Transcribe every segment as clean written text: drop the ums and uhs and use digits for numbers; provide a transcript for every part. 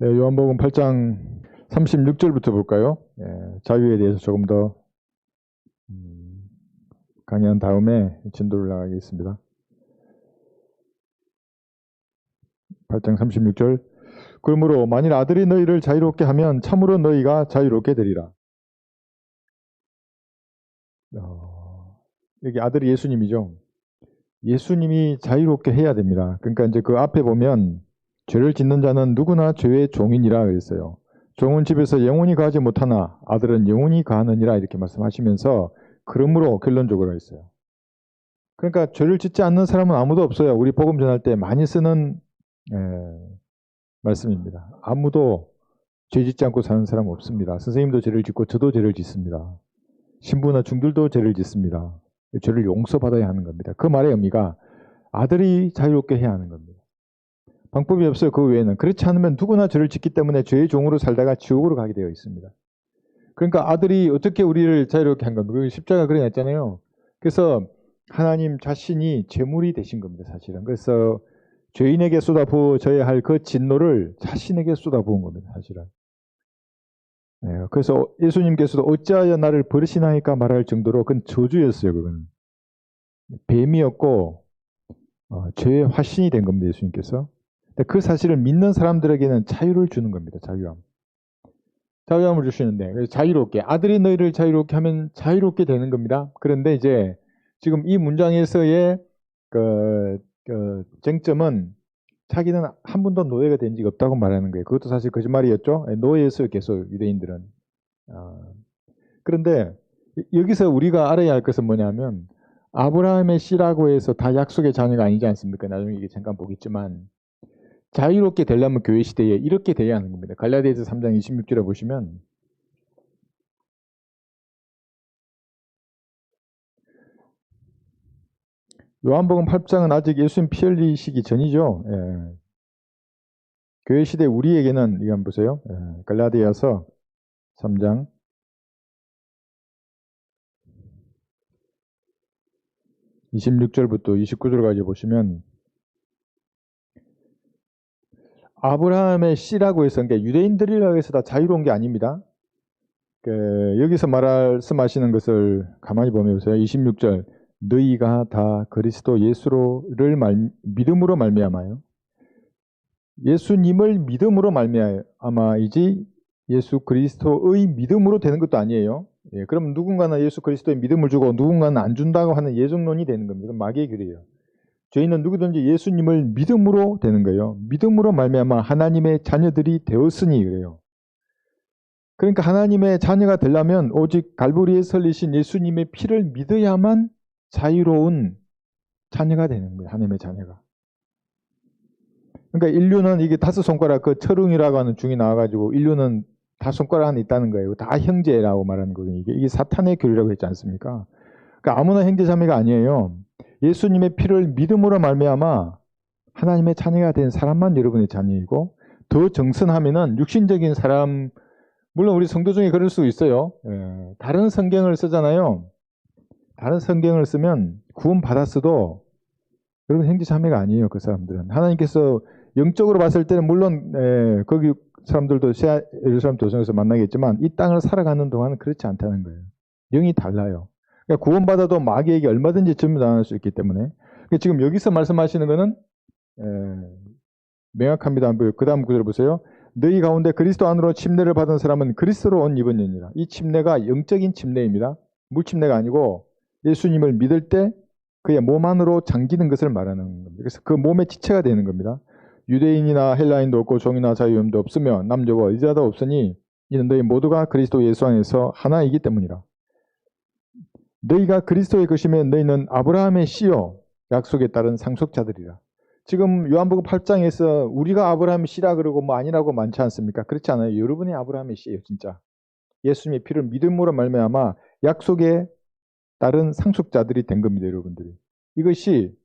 네, 요한복음 8장 36절부터 볼까요? 자유에 대해서 조금 더 강의한 다음에 진도를 나가겠습니다. 8장 36절. 그러므로 만일 아들이 너희를 자유롭게 하면 참으로 너희가 자유롭게 되리라. 여기 아들이 예수님이죠. 예수님이 자유롭게 해야 됩니다. 그러니까 이제 그 앞에 보면 죄를 짓는 자는 누구나 죄의 종이니라 그랬어요. 종은 집에서 영원히 가지 못하나 아들은 영원히 가느니라 이렇게 말씀하시면서 그러므로 결론적으로 했어요. 그러니까 죄를 짓지 않는 사람은 아무도 없어요. 우리 복음 전할 때 많이 쓰는 말씀입니다. 아무도 죄 짓지 않고 사는 사람 없습니다. 선생님도 죄를 짓고 저도 죄를 짓습니다. 신부나 중들도 죄를 짓습니다. 죄를 용서받아야 하는 겁니다. 그 말의 의미가 아들이 자유롭게 해야 하는 겁니다. 방법이 없어요. 그 외에는. 그렇지 않으면 누구나 죄를 짓기 때문에 죄의 종으로 살다가 지옥으로 가게 되어 있습니다. 그러니까 아들이 어떻게 우리를 자유롭게 한 겁니까? 십자가 그래 냈잖아요. 그래서 하나님 자신이 제물이 되신 겁니다. 사실은. 그래서 죄인에게 쏟아부어져야 할 그 진노를 자신에게 쏟아부은 겁니다. 사실은. 그래서 예수님께서도 어찌하여 나를 버리시나이까 말할 정도로 그건 저주였어요. 그건 뱀이었고 죄의 화신이 된 겁니다. 예수님께서. 그 사실을 믿는 사람들에게는 자유를 주는 겁니다. 자유함을 주시는데 자유롭게 아들이 너희를 자유롭게 하면 자유롭게 되는 겁니다. 그런데 이제 지금 이 문장에서의 그 쟁점은 자기는 한 번도 노예가 된 적이 없다고 말하는 거예요. 그것도 사실 거짓말이었죠. 노예였어요. 계속 유대인들은. 그런데 여기서 우리가 알아야 할 것은 뭐냐면 아브라함의 씨라고 해서 다 약속의 자녀가 아니지 않습니까? 나중에 이게 잠깐 보겠지만 자유롭게 되려면 교회 시대에 이렇게 돼야 하는 겁니다. 갈라디아서 3장 26절에 보시면 요한복음 8장은 아직 예수님 피 흘리시기 전이죠. 교회 시대 우리에게는 이거 한번 보세요. 갈라디아서 3장 26절부터 29절까지 보시면 아브라함의 씨라고 해서 그러니까 유대인들이라고 해서 다 자유로운 게 아닙니다. 여기서 말씀하시는 것을 가만히 보면 보세요. 26절 너희가 다 그리스도 예수를 믿음으로 말미암아요. 예수님을 믿음으로 말미암아이지 예수 그리스도의 믿음으로 되는 것도 아니에요. 그럼 누군가는 예수 그리스도의 믿음을 주고 누군가는 안 준다고 하는 예정론이 되는 겁니다. 이건 마귀의 길이에요. 저희는 누구든지 예수님을 믿음으로 되는 거예요. 믿음으로 말미암아 하나님의 자녀들이 되었으니 그래요. 그러니까 하나님의 자녀가 되려면 오직 갈보리에 설리신 예수님의 피를 믿어야만 자유로운 자녀가 되는 거예요. 하나님의 자녀가. 그러니까 인류는 이게 다섯 손가락 그 철웅이라고 하는 중이 나와가지고 인류는 다섯 손가락 안에 있다는 거예요. 다 형제라고 말하는 거예요. 이게 사탄의 교리라고 했지 않습니까? 그러니까 아무나 형제자매가 아니에요. 예수님의 피를 믿음으로 말미암아 하나님의 자녀가 된 사람만 여러분의 자녀이고 더 정선하면은 육신적인 사람 물론 우리 성도 중에 그럴 수 있어요. 다른 성경을 쓰잖아요. 다른 성경을 쓰면 구원 받았어도 여러분 형제 자매가 아니에요. 그 사람들은 하나님께서 영적으로 봤을 때는 물론 거기 사람들도 예루살렘 도성에서 만나겠지만 이 땅을 살아가는 동안은 그렇지 않다는 거예요. 영이 달라요. 그러니까 구원받아도 마귀에게 얼마든지 점유당할 수 있기 때문에 그러니까 지금 여기서 말씀하시는 거는 명확합니다. 그 다음 구절 보세요. 너희 가운데 그리스도 안으로 침례를 받은 사람은 그리스도로 옷 입은니라. 이 침례가 영적인 침례입니다. 물침례가 아니고 예수님을 믿을 때 그의 몸 안으로 잠기는 것을 말하는 겁니다. 그래서 그 몸의 지체가 되는 겁니다. 유대인이나 헬라인도 없고 종이나 자유인도 없으며 남자와 여자도 없으니 이는 너희 모두가 그리스도 예수 안에서 하나이기 때문이라. 너희가 그리스도의 것이면 너희는 아브라함의 씨요 약속에 따른 상속자들이라. 지금 요한복음 8장에서 우리가 아브라함의 씨라 그러고 뭐 아니라고 많지 않습니까? 그렇지 않아요. 여러분이 아브라함의 씨예요, 진짜. 예수님의 피를 믿음으로 말미암아 약속에 따른 상속자들이 된 겁니다, 여러분들이. 이것이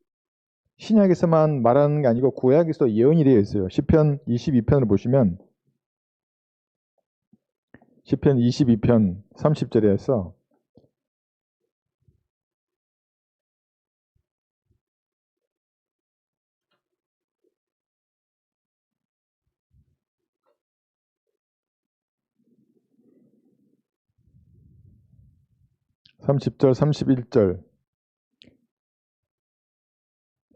신약에서만 말하는 게 아니고 구약에서도 예언이 되어 있어요. 시편 22편을 보시면 시편 22편 30절에서 30절, 31절.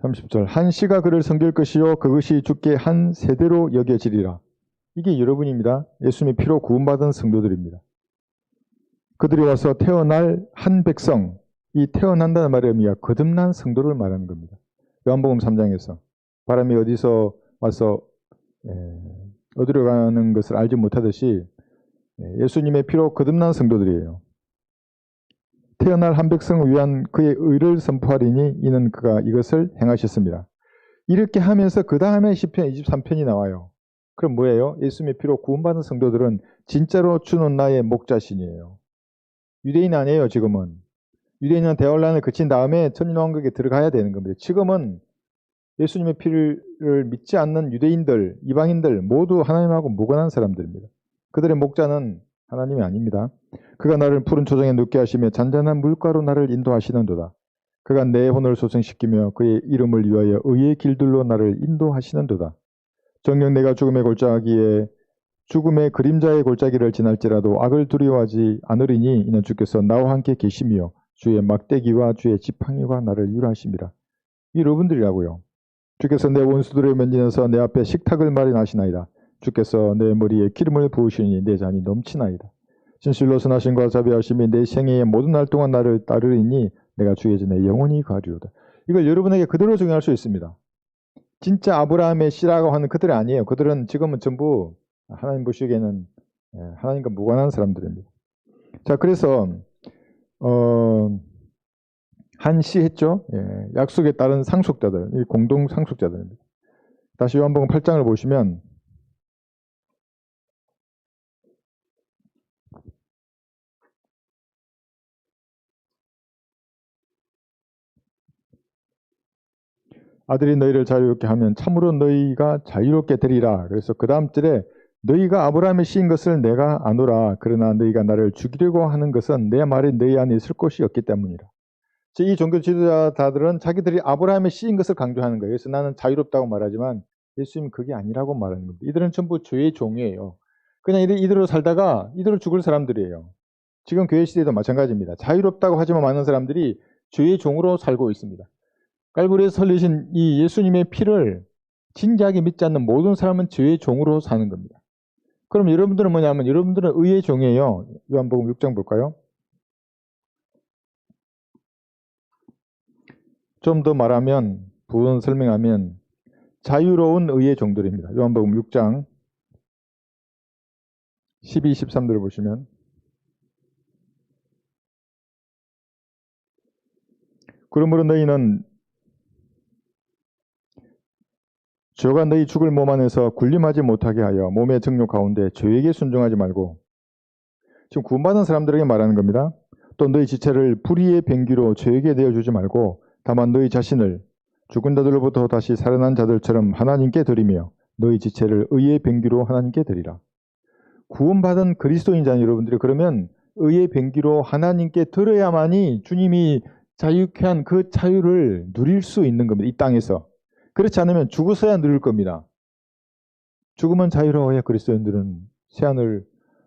30절. 한 씨가 그를 섬길 것이요 그것이 주께 한 세대로 여겨지리라. 이게 여러분입니다. 예수님의 피로 구원받은 성도들입니다. 그들이 와서 태어날 한 백성, 이 태어난다는 말의 의미가 거듭난 성도를 말하는 겁니다. 요한복음 3장에서 바람이 어디서 와서 어디로 가는 것을 알지 못하듯이 예수님의 피로 거듭난 성도들이에요. 태어날 한 백성을 위한 그의 의를 선포하리니 이는 그가 이것을 행하셨습니다. 이렇게 하면서 그 다음에 시편 23편이 나와요. 그럼 뭐예요? 예수님의 피로 구원받은 성도들은 진짜로 주는 나의 목자신이에요. 유대인 아니에요. 지금은. 유대인은 대환란을 그친 다음에 천년왕국에 들어가야 되는 겁니다. 지금은 예수님의 피를 믿지 않는 유대인들, 이방인들 모두 하나님하고 무관한 사람들입니다. 그들의 목자는 하나님이 아닙니다. 그가 나를 푸른 초장에 눕게 하시며 잔잔한 물가로 나를 인도하시는도다. 그가 내 혼을 소생시키며 그의 이름을 위하여 의의 길들로 나를 인도하시는도다. 정녕 내가 죽음의 골짜기에 죽음의 그림자의 골짜기를 지날지라도 악을 두려워하지 않으리니 이는 주께서 나와 함께 계시며 주의 막대기와 주의 지팡이와 나를 유라하심이라. 이 여러분들이라고요. 주께서 내 원수들을 면지내서 내 앞에 식탁을 마련하시나이다. 주께서 내 머리에 기름을 부으시니 내 잔이 넘치나이다. 진실로 선하심과 자비하심이 내 생애의 모든 날 동안 나를 따르리니 내가 주의 전에 영원히 가리로다. 이걸 여러분에게 그대로 적용할 수 있습니다. 진짜 아브라함의 씨라고 하는 그들이 아니에요. 그들은 지금은 전부 하나님 보시기에는 하나님과 무관한 사람들입니다. 자, 그래서 한 씨 했죠. 약속에 따른 상속자들, 이 공동 상속자들입니다. 다시 요한복음 8장을 보시면 아들이 너희를 자유롭게 하면 참으로 너희가 자유롭게 되리라. 그래서 그 다음 절에 너희가 아브라함의 씨인 것을 내가 아노라. 그러나 너희가 나를 죽이려고 하는 것은 내 말이 너희 안에 있을 것이 없기 때문이라. 이 종교 지도자들은 자기들이 아브라함의 씨인 것을 강조하는 거예요. 그래서 나는 자유롭다고 말하지만 예수님은 그게 아니라고 말하는 겁니다. 이들은 전부 죄의 종이에요. 그냥 이대로 살다가 이대로 죽을 사람들이에요. 지금 교회 시대도 마찬가지입니다. 자유롭다고 하지만 많은 사람들이 죄의 종으로 살고 있습니다. 갈보리에서 흘리신 이 예수님의 피를 진지하게 믿지 않는 모든 사람은 죄의 종으로 사는 겁니다. 그럼 여러분들은 뭐냐면 여러분들은 의의 종이에요. 요한복음 6장 볼까요? 좀 더 말하면 부연 설명하면 자유로운 의의 종들입니다. 요한복음 6장 12, 13절을 보시면 그러므로 너희는 죄가 너희 죽을 몸 안에서 군림하지 못하게 하여 몸의 정욕 가운데 죄에게 순종하지 말고 지금 구원받은 사람들에게 말하는 겁니다. 또 너희 지체를 불의의 병기로 죄에게 내어주지 말고 다만 너희 자신을 죽은 자들로부터 다시 살아난 자들처럼 하나님께 드리며 너희 지체를 의의 병기로 하나님께 드리라. 구원받은 그리스도인자 여러분들이 그러면 의의 병기로 하나님께 드려야만이 주님이 자유케 한 그 자유를 누릴 수 있는 겁니다. 이 땅에서. 그렇지 않으면 죽어서야 누릴 겁니다. 죽으면 자유로워야 그리스도인들은 새하늘,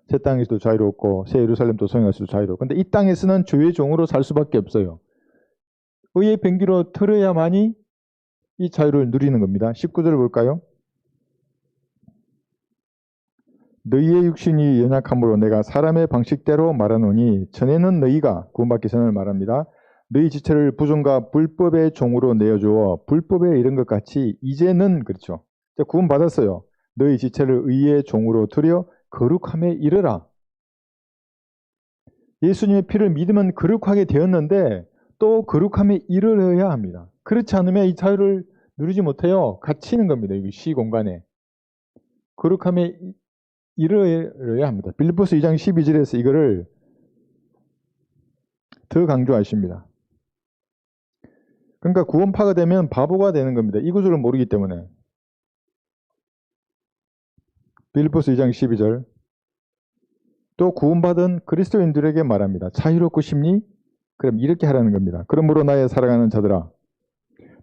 새 땅에서도 자유롭고 새 예루살렘도 소행할 수도 자유롭고 근데 이 땅에서는 죄의 종으로 살 수밖에 없어요. 의의 병기로 틀어야만이 이 자유를 누리는 겁니다. 19절을 볼까요? 너희의 육신이 연약함으로 내가 사람의 방식대로 말하노니 전에는 너희가 구원받기 전을 말합니다. 너희 지체를 부정과 불법의 종으로 내어주어 불법에 이른 것 같이 이제는 그렇죠. 구원받았어요. 너희 지체를 의의 종으로 들여 거룩함에 이르라. 예수님의 피를 믿으면 거룩하게 되었는데 또 거룩함에 이르러야 합니다. 그렇지 않으면 이 자유를 누리지 못해요. 갇히는 겁니다. 이 시공간에. 거룩함에 이르러야 합니다. 빌립보서 2장 12절에서 이거를 더 강조하십니다. 그러니까 구원파가 되면 바보가 되는 겁니다. 이 구조를 모르기 때문에. 빌립보서 2장 12절. 또 구원받은 그리스도인들에게 말합니다. 자유롭고 싶니? 그럼 이렇게 하라는 겁니다. 그러므로 나의 사랑하는 자들아,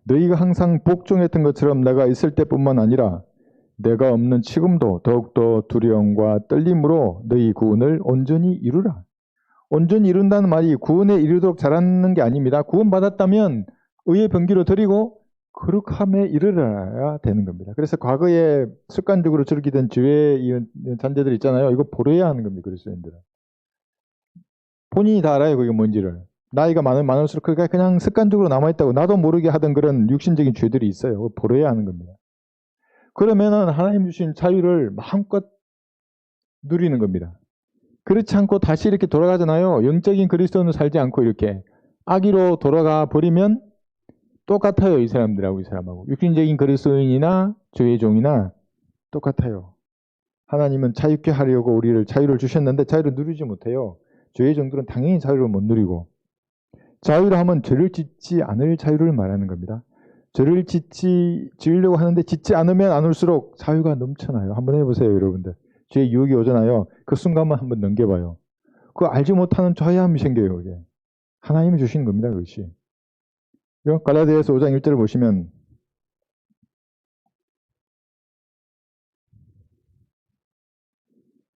너희가 항상 복종했던 것처럼 내가 있을 때뿐만 아니라 내가 없는 지금도 더욱더 두려움과 떨림으로 너희 구원을 온전히 이루라. 온전히 이룬다는 말이 구원에 이르도록 잘하는 게 아닙니다. 구원받았다면 의의 병기로 드리고 거룩함에 이르러야 되는 겁니다. 그래서 과거에 습관적으로 즐기던 죄의 잔재들 있잖아요. 이거 버려야 하는 겁니다. 그리스도인들은. 본인이 다 알아요. 그게 뭔지를. 나이가 많을수록 그게 그냥 습관적으로 남아있다고 나도 모르게 하던 그런 육신적인 죄들이 있어요. 버려야 하는 겁니다. 그러면은 하나님 주신 자유를 마음껏 누리는 겁니다. 그렇지 않고 다시 이렇게 돌아가잖아요. 영적인 그리스도는 살지 않고 이렇게 악의로 돌아가 버리면 똑같아요. 이 사람들하고 이 사람하고. 육신적인 그리스도인이나 죄의 종이나 똑같아요. 하나님은 자유케 하려고 우리를 자유를 주셨는데 자유를 누리지 못해요. 죄의 종들은 당연히 자유를 못 누리고, 자유를 하면 죄를 짓지 않을 자유를 말하는 겁니다. 죄를 지으려고 하는데 짓지 않으면 않을수록 자유가 넘쳐나요. 한번 해보세요, 여러분들. 죄의 유혹이 오잖아요. 그 순간만 한번 넘겨봐요. 그거 알지 못하는 좌야함이 생겨요. 그게. 하나님이 주신 겁니다. 그것이. 갈라디아서 5장 1절을 보시면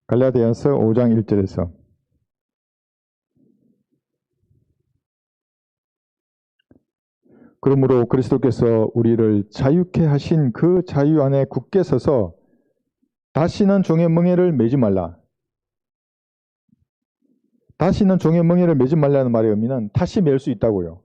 갈라디아서 5장 1절에서 그러므로 그리스도께서 우리를 자유케 하신 그 자유 안에 굳게 서서 다시는 종의 멍에를 매지 말라. 다시는 종의 멍에를 매지 말라는 말의 의미는 다시 맬 수 있다고요.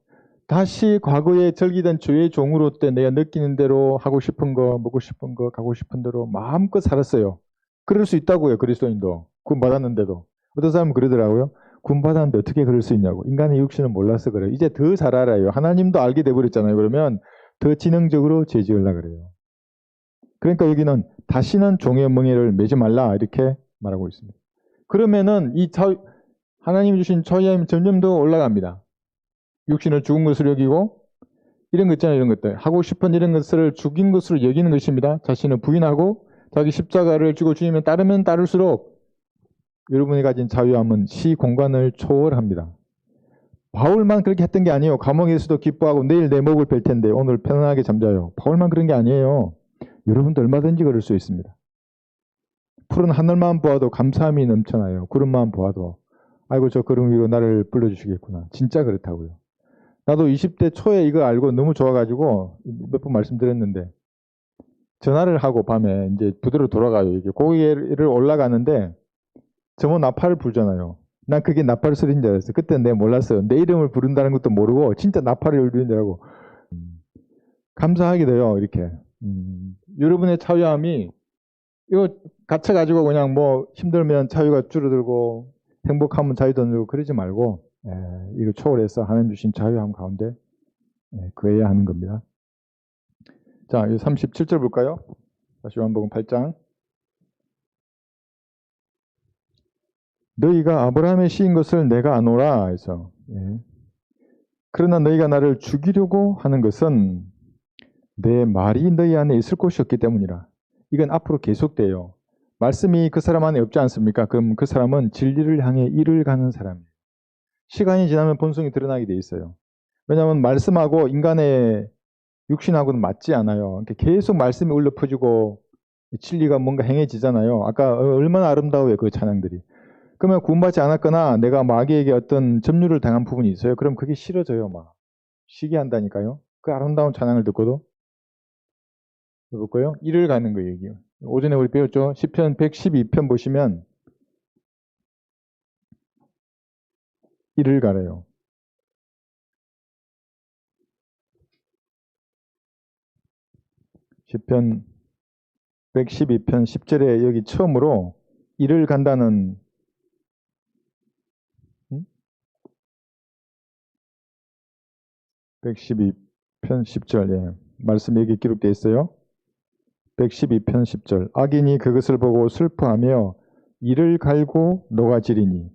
다시 과거에 즐기던 죄의 종으로 때 내가 느끼는 대로 하고 싶은 거, 먹고 싶은 거, 가고 싶은 대로 마음껏 살았어요. 그럴 수 있다고요. 그리스도인도. 구원받았는데도. 어떤 사람은 그러더라고요. 구원받았는데 어떻게 그럴 수 있냐고. 인간의 육신은 몰라서 그래요. 이제 더 잘 알아요. 하나님도 알게 돼버렸잖아요. 그러면 더 지능적으로 죄 지으려고 그래요. 그러니까 여기는 다시는 종의 멍에를 매지 말라 이렇게 말하고 있습니다. 그러면은 이 하나님이 주신 자유함이 점점 더 올라갑니다. 육신을 죽은 것으로 여기고 이런 것 있잖아요. 이런 것들. 하고 싶은 이런 것을 죽인 것으로 여기는 것입니다. 자신을 부인하고 자기 십자가를 지고 주님을 따르면 따를수록 여러분이 가진 자유함은 시 공간을 초월합니다. 바울만 그렇게 했던 게 아니에요. 감옥에서도 기뻐하고 내일 내 목을 뺄 텐데 오늘 편안하게 잠자요. 바울만 그런 게 아니에요. 여러분도 얼마든지 그럴 수 있습니다. 푸른 하늘만 보아도 감사함이 넘쳐나요. 구름만 보아도 아이고 저 구름 위로 나를 불러주시겠구나. 진짜 그렇다고요. 나도 20대 초에 이거 알고 너무 좋아가지고 몇 번 말씀드렸는데 전화를 하고 밤에 이제 부대로 돌아가요. 이게 고개를 올라가는데 저뭐 나팔을 불잖아요. 난 그게 나팔 소리인 줄 알았어요. 그때 내가 몰랐어요. 내 이름을 부른다는 것도 모르고 진짜 나팔을 울리는 줄 알고 감사하게 돼요. 이렇게. 여러분의 자유함이 이거 갇혀가지고 그냥 뭐 힘들면 자유가 줄어들고 행복하면 자유도 늘고 그러지 말고 이거 초월해서 하나님 주신 자유함 가운데 구해야 하는 겁니다. 자, 37절 볼까요? 다시 요한복음 8장. 너희가 아브라함의 씨인 것을 내가 아노라 해서 그러나 너희가 나를 죽이려고 하는 것은 내 말이 너희 안에 있을 곳이 없기 때문이라. 이건 앞으로 계속돼요. 말씀이 그 사람 안에 없지 않습니까? 그럼 그 사람은 진리를 향해 이를 가는 사람이에요. 시간이 지나면 본성이 드러나게 돼 있어요. 왜냐하면 말씀하고 인간의 육신하고는 맞지 않아요. 계속 말씀이 울려 퍼지고 진리가 뭔가 행해지잖아요. 아까 얼마나 아름다워요. 그 찬양들이. 그러면 구원받지 않았거나 내가 마귀에게 어떤 점유를 당한 부분이 있어요. 그럼 그게 싫어져요. 막 쉬게 한다니까요. 그 아름다운 찬양을 듣고도. 볼까요? 이를 가는 거예요. 여기. 오전에 우리 배웠죠. 시편 112편 보시면 이를 가래요. 시편 112편 10절에 여기 처음으로 이를 간다는 112편 10절 말씀 여기 기록되어 있어요. 112편 10절 악인이 그것을 보고 슬퍼하며 이를 갈고 녹아지리니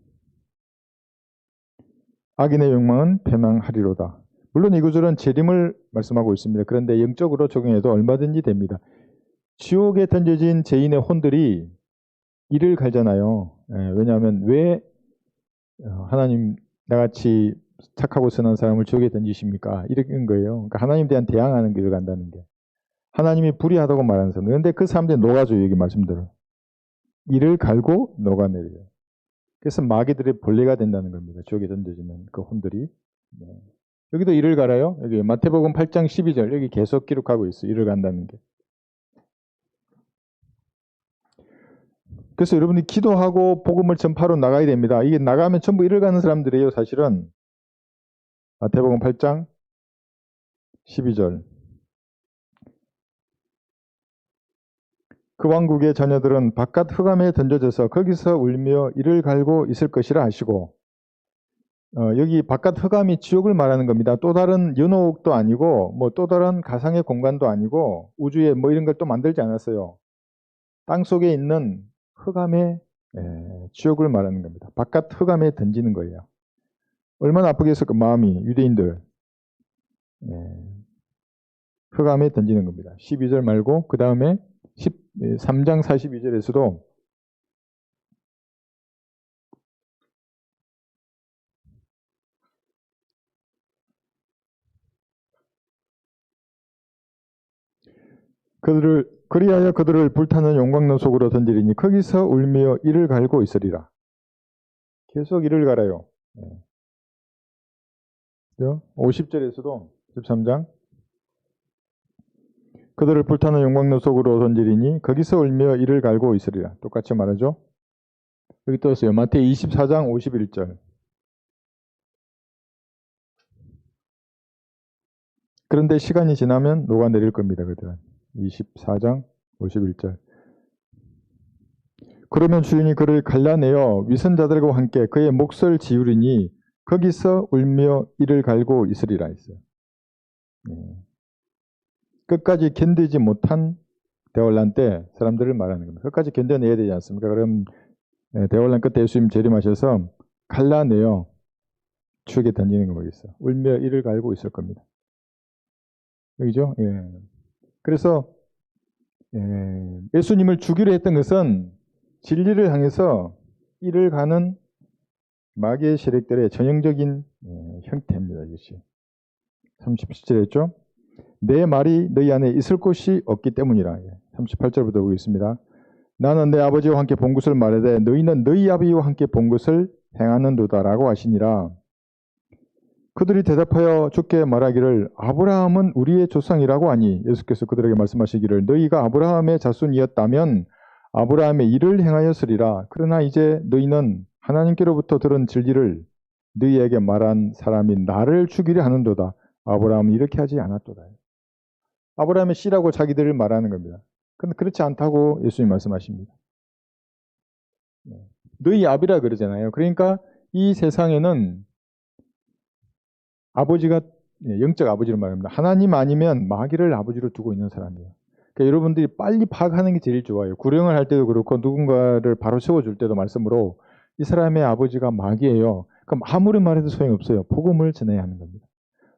악인의 욕망은 패망하리로다. 물론 이 구절은 재림을 말씀하고 있습니다. 그런데 영적으로 적용해도 얼마든지 됩니다. 지옥에 던져진 죄인의 혼들이 이를 갈잖아요. 왜냐하면 왜 하나님 나같이 착하고 선한 사람을 지옥에 던지십니까? 이런 거예요. 그러니까 하나님에 대한 대항하는 길을 간다는 게. 하나님이 불의하다고 말하는 사람. 그런데 그 사람들이 녹아줘요. 여기 말씀대로. 이를 갈고 녹아내려요. 그래서 마귀들의 벌레가 된다는 겁니다. 지옥에 던져지는 그 혼들이. 네. 여기도 이를 갈아요. 여기 마태복음 8장 12절 여기 계속 기록하고 있어요. 이를 간다는 게. 그래서 여러분이 기도하고 복음을 전파로 나가야 됩니다. 이게 나가면 전부 이를 가는 사람들이에요. 사실은. 마태복음 8장 12절. 그 왕국의 자녀들은 바깥 흑암에 던져져서 거기서 울며 이를 갈고 있을 것이라 하시고, 여기 바깥 흑암이 지옥을 말하는 겁니다. 또 다른 연옥도 아니고 뭐 또 다른 가상의 공간도 아니고 우주에 뭐 이런 걸 또 만들지 않았어요. 땅 속에 있는 흑암의 지옥을 말하는 겁니다. 바깥 흑암에 던지는 거예요. 얼마나 아프겠을까 마음이. 유대인들 흑암에 던지는 겁니다. 12절 말고 그 다음에 13장 42절에서도 그리하여 그들을 불타는 용광로 속으로 던지리니 거기서 울며 이를 갈고 있으리라. 계속 이를 갈아요. 50절에서도 13장 그들을 불타는 용광로 속으로 던지리니 거기서 울며 이를 갈고 있으리라. 똑같이 말하죠. 여기 또 있어요. 마태이 24장 51절. 그런데 시간이 지나면 녹아내릴 겁니다. 그들은. 24장 51절. 그러면 주인이 그를 갈라내어 위선자들과 함께 그의 몫을 지우리니 거기서 울며 이를 갈고 있으리라 했어요. 끝까지 견디지 못한 대환란 때 사람들을 말하는 겁니다. 끝까지 견뎌내야 되지 않습니까? 그럼 대환란 끝에 예수님 재림하셔서 갈라내어 추억에 던지는 거 뭐겠어요? 울며 이를 갈고 있을 겁니다. 여기죠? 예. 그래서 예수님을 죽이려 했던 것은 진리를 향해서 이를 가는 마귀의 세력들의 전형적인 형태입니다. 이것이 37절에 있죠. 내 말이 너희 안에 있을 곳이 없기 때문이라. 38절부터 보겠습니다. 나는 내 아버지와 함께 본 것을 말하되 너희는 너희 아버지와 함께 본 것을 행하는도다라고 하시니라. 그들이 대답하여 주께 말하기를 아브라함은 우리의 조상이라고 하니 예수께서 그들에게 말씀하시기를 너희가 아브라함의 자손이었다면 아브라함의 일을 행하였으리라. 그러나 이제 너희는 하나님께로부터 들은 진리를 너희에게 말한 사람이 나를 죽이려 하는도다. 아브라함은 이렇게 하지 않았도다. 아브라함의 씨라고 자기들을 말하는 겁니다. 그런데 그렇지 않다고 예수님 말씀하십니다. 너희 아비라 그러잖아요. 그러니까 이 세상에는 아버지가 영적 아버지를 말합니다. 하나님 아니면 마귀를 아버지로 두고 있는 사람이에요. 그러니까 여러분들이 빨리 파악하는 게 제일 좋아요. 구령을 할 때도 그렇고 누군가를 바로 세워줄 때도 말씀으로 이 사람의 아버지가 마귀예요. 그럼 아무리 말해도 소용없어요. 복음을 전해야 하는 겁니다.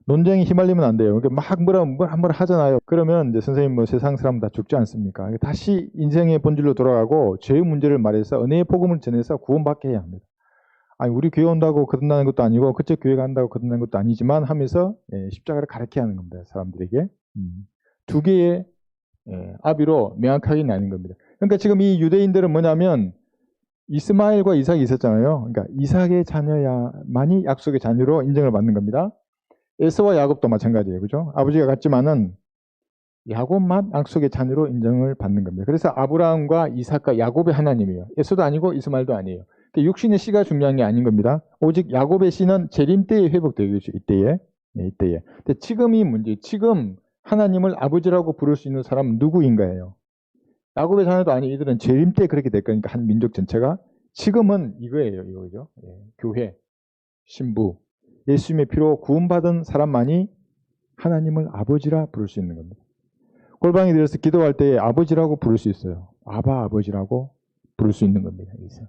논쟁이 휘말리면 안 돼요. 그러니까 막 뭐라 하잖아요. 그러면 이제 선생님 뭐 세상 사람 다 죽지 않습니까? 다시 인생의 본질로 돌아가고 죄의 문제를 말해서 은혜의 복음을 전해서 구원받게 해야 합니다. 아니 우리 교회 온다고 거듭나는 것도 아니고 그쪽 교회 간다고 거듭나는 것도 아니지만 하면서 십자가를 가르쳐야 하는 겁니다. 사람들에게. 두 개의 아비로 명확하게 나뉜 겁니다. 그러니까 지금 이 유대인들은 뭐냐면 이스마엘과 이삭이 있었잖아요. 그러니까 이삭의 자녀야만이 약속의 자녀로 인정을 받는 겁니다. 에서와 야곱도 마찬가지예요. 그죠? 아버지가 같지만은 야곱만 약속의 자녀로 인정을 받는 겁니다. 그래서 아브라함과 이삭과 야곱의 하나님이에요. 에서도 아니고 이스마엘도 아니에요. 육신의 씨가 중요한 게 아닌 겁니다. 오직 야곱의 씨는 재림 때에 회복되겠죠. 이때에. 근데 지금이 문제. 지금 하나님을 아버지라고 부를 수 있는 사람은 누구인가요? 야곱의 자녀도 아니 이들은 재림 때 그렇게 될 거니까 한 민족 전체가. 지금은 이거예요. 이거죠. 교회, 신부, 예수님의 피로 구원받은 사람만이 하나님을 아버지라 부를 수 있는 겁니다. 골방에 들어서 기도할 때 아버지라고 부를 수 있어요. 아버지라고 부를 수 있는 겁니다. 여기서.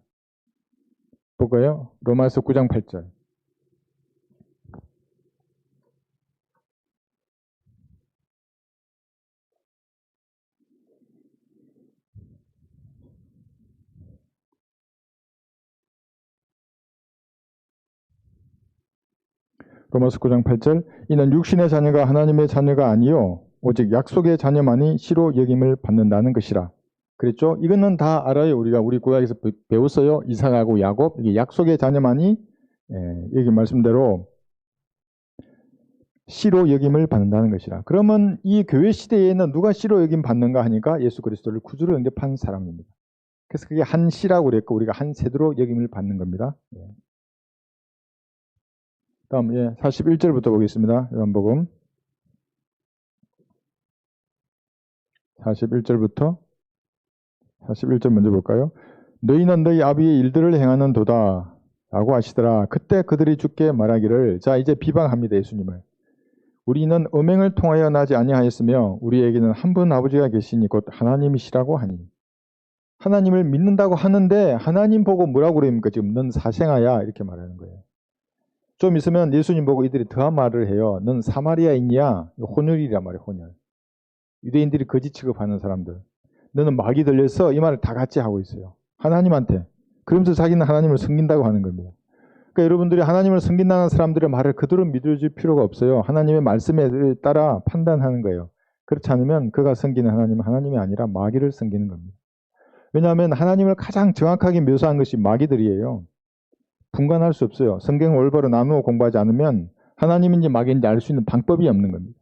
볼까요? 로마서 9장 8절. 로마서 9장 8절. 이는 육신의 자녀가 하나님의 자녀가 아니요 오직 약속의 자녀만이 시로 여김을 받는다는 것이라. 그랬죠? 이거는 다 알아요. 우리 구약에서 배웠어요. 이삭하고 야곱, 이게 약속의 자녀만이 여기 말씀대로 씨로 여김을 받는다는 것이라. 그러면 이 교회 시대에는 누가 씨로 여김 받는가 하니까 예수 그리스도를 구주로 영접한 사람입니다. 그래서 그게 한 씨라고 그랬고 우리가 한 세대로 여김을 받는 겁니다. 다음 41절부터 보겠습니다. 요한복음 41절부터 41절 먼저 볼까요? 너희는 너희 아비의 일들을 행하는 도다 라고 하시더라. 그때 그들이 주께 말하기를, 자 이제 비방합니다. 예수님을. 우리는 음행을 통하여 나지 아니하였으며 우리에게는 한 분 아버지가 계시니 곧 하나님이시라고 하니. 하나님을 믿는다고 하는데 하나님 보고 뭐라고 그럽니까? 지금 넌 사생아야 이렇게 말하는 거예요. 좀 있으면 예수님 보고 이들이 더한 말을 해요. 넌 사마리아인이야. 혼혈이란 말이에요. 혼혈. 유대인들이 거짓 취급하는 사람들. 너는 마귀 들려서 이 말을 다 같이 하고 있어요. 하나님한테. 그러면서 자기는 하나님을 섬긴다고 하는 겁니다. 그러니까 여러분들이 하나님을 섬긴다는 사람들의 말을 그대로 믿어줄 필요가 없어요. 하나님의 말씀에 따라 판단하는 거예요. 그렇지 않으면 그가 섬기는 하나님은 하나님이 아니라 마귀를 섬기는 겁니다. 왜냐하면 하나님을 가장 정확하게 묘사한 것이 마귀들이에요. 분간할 수 없어요. 성경을 올바로 나누어 공부하지 않으면 하나님인지 마귀인지 알 수 있는 방법이 없는 겁니다.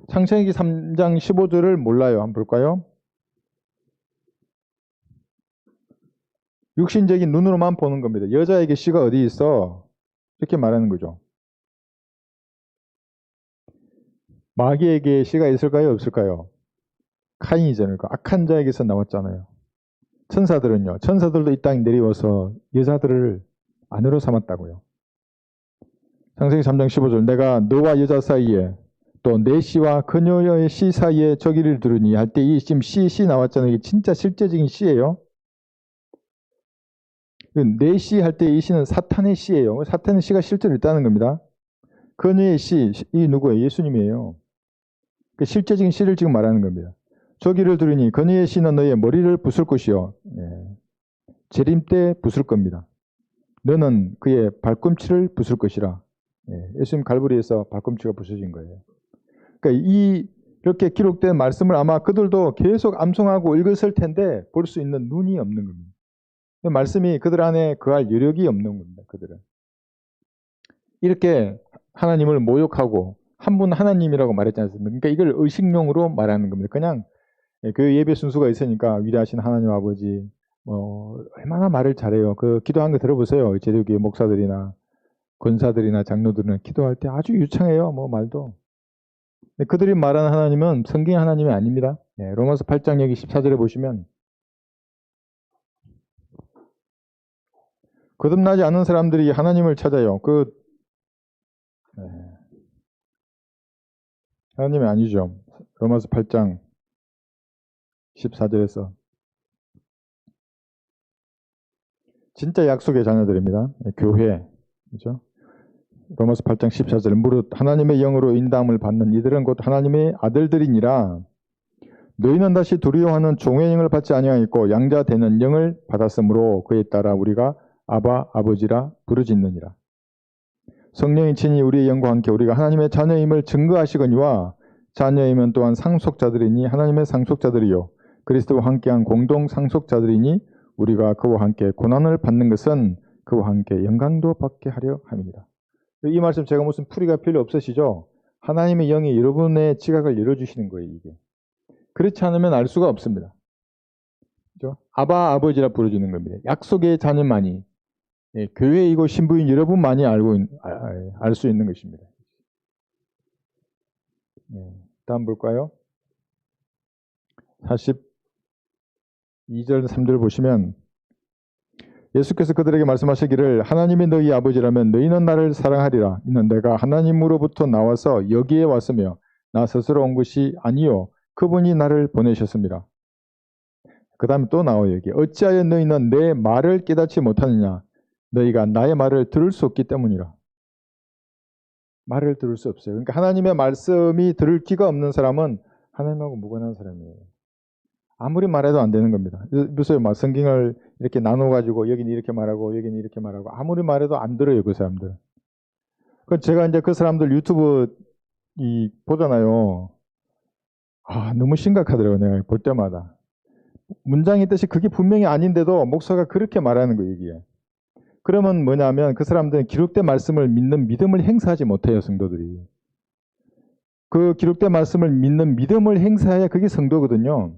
창세기 3장 15절을 몰라요. 한번 볼까요? 육신적인 눈으로만 보는 겁니다. 여자에게 씨가 어디 있어? 이렇게 말하는 거죠. 마귀에게 씨가 있을까요? 없을까요? 카인이잖아요. 악한 자에게서 나왔잖아요. 천사들은요. 천사들도 이 땅에 내려와서 여자들을 아내로 삼았다고요. 창세기 3장 15절 내가 너와 여자 사이에 또 내 씨와 그녀의 씨 사이에 저기를 두르니 할 때 이 지금 씨 나왔잖아요. 이게 진짜 실제적인 씨예요. 내 씨 할 때 이 씨는 사탄의 씨예요. 사탄의 씨가 실제로 있다는 겁니다. 그녀의 씨, 이 누구예요? 예수님이에요. 그 실제적인 씨를 지금 말하는 겁니다. 저기를 두르니 그녀의 씨는 너의 머리를 부술 것이요. 재림 때 부술 겁니다. 너는 그의 발꿈치를 부술 것이라. 예수님 갈보리에서 발꿈치가 부서진 거예요. 그러니까 이렇게 기록된 말씀을 아마 그들도 계속 암송하고 읽었을 텐데 볼 수 있는 눈이 없는 겁니다. 말씀이 그들 안에 그할 여력이 없는 겁니다. 그들은. 이렇게 하나님을 모욕하고 한 분 하나님이라고 말했지 않습니까? 그러니까 이걸 의식용으로 말하는 겁니다. 그냥 교회 예배 순수가 있으니까 위대하신 하나님 아버지 얼마나 말을 잘해요. 그 기도한 거 들어보세요. 제주교회 목사들이나 권사들이나 장로들은 기도할 때 아주 유창해요. 말도. 그들이 말하는 하나님은 성경의 하나님이 아닙니다. 로마서 8장 여기 14절에 보시면 거듭나지 않은 사람들이 하나님을 찾아요. 하나님이 아니죠. 로마서 8장 14절에서 진짜 약속의 자녀들입니다. 교회. 그죠? 로마서 8장 14절 무릇 하나님의 영으로 인도함을 받는 이들은 곧 하나님의 아들들이니라. 너희는 다시 두려워하는 종의 영을 받지 아니하였고 양자 되는 영을 받았으므로 그에 따라 우리가 아바 아버지라 부르짖느니라. 성령이 친히 우리의 영과 함께 우리가 하나님의 자녀임을 증거하시거니와 자녀이면 또한 상속자들이니 하나님의 상속자들이요 그리스도와 함께한 공동 상속자들이니 우리가 그와 함께 고난을 받는 것은 그와 함께 영광도 받게 하려 함이니라. 이 말씀 제가 무슨 풀이가 필요 없으시죠? 하나님의 영이 여러분의 지각을 열어주시는 거예요. 이게. 그렇지 않으면 알 수가 없습니다. 그렇죠? 아바 아버지라 부르짖는 겁니다. 약속의 자녀만이 교회이고 신부인 여러분만이 알 수 있는 것입니다. 다음 볼까요? 42절 3절 보시면 예수께서 그들에게 말씀하시기를 하나님이 너희 아버지라면 너희는 나를 사랑하리라. 이는 내가 하나님으로부터 나와서 여기에 왔으며 나 스스로 온 것이 아니요 그분이 나를 보내셨습니다. 그 다음에 또 나와요. 여기 어찌하여 너희는 내 말을 깨닫지 못하느냐. 너희가 나의 말을 들을 수 없기 때문이라. 말을 들을 수 없어요. 그러니까 하나님의 말씀이 들을 귀가 없는 사람은 하나님하고 무관한 사람이에요. 아무리 말해도 안 되는 겁니다. 무슨 성경을 이렇게 나눠가지고 여기는 이렇게 말하고 여기는 이렇게 말하고 아무리 말해도 안 들어요. 그 사람들. 제가 이제 그 사람들 유튜브 보잖아요. 너무 심각하더라고요. 내가 볼 때마다. 문장의 뜻이 그게 분명히 아닌데도 목사가 그렇게 말하는 거예요, 이게. 그러면 뭐냐면 그 사람들은 기록된 말씀을 믿는 믿음을 행사하지 못해요, 성도들이. 그 기록된 말씀을 믿는 믿음을 행사해야 그게 성도거든요.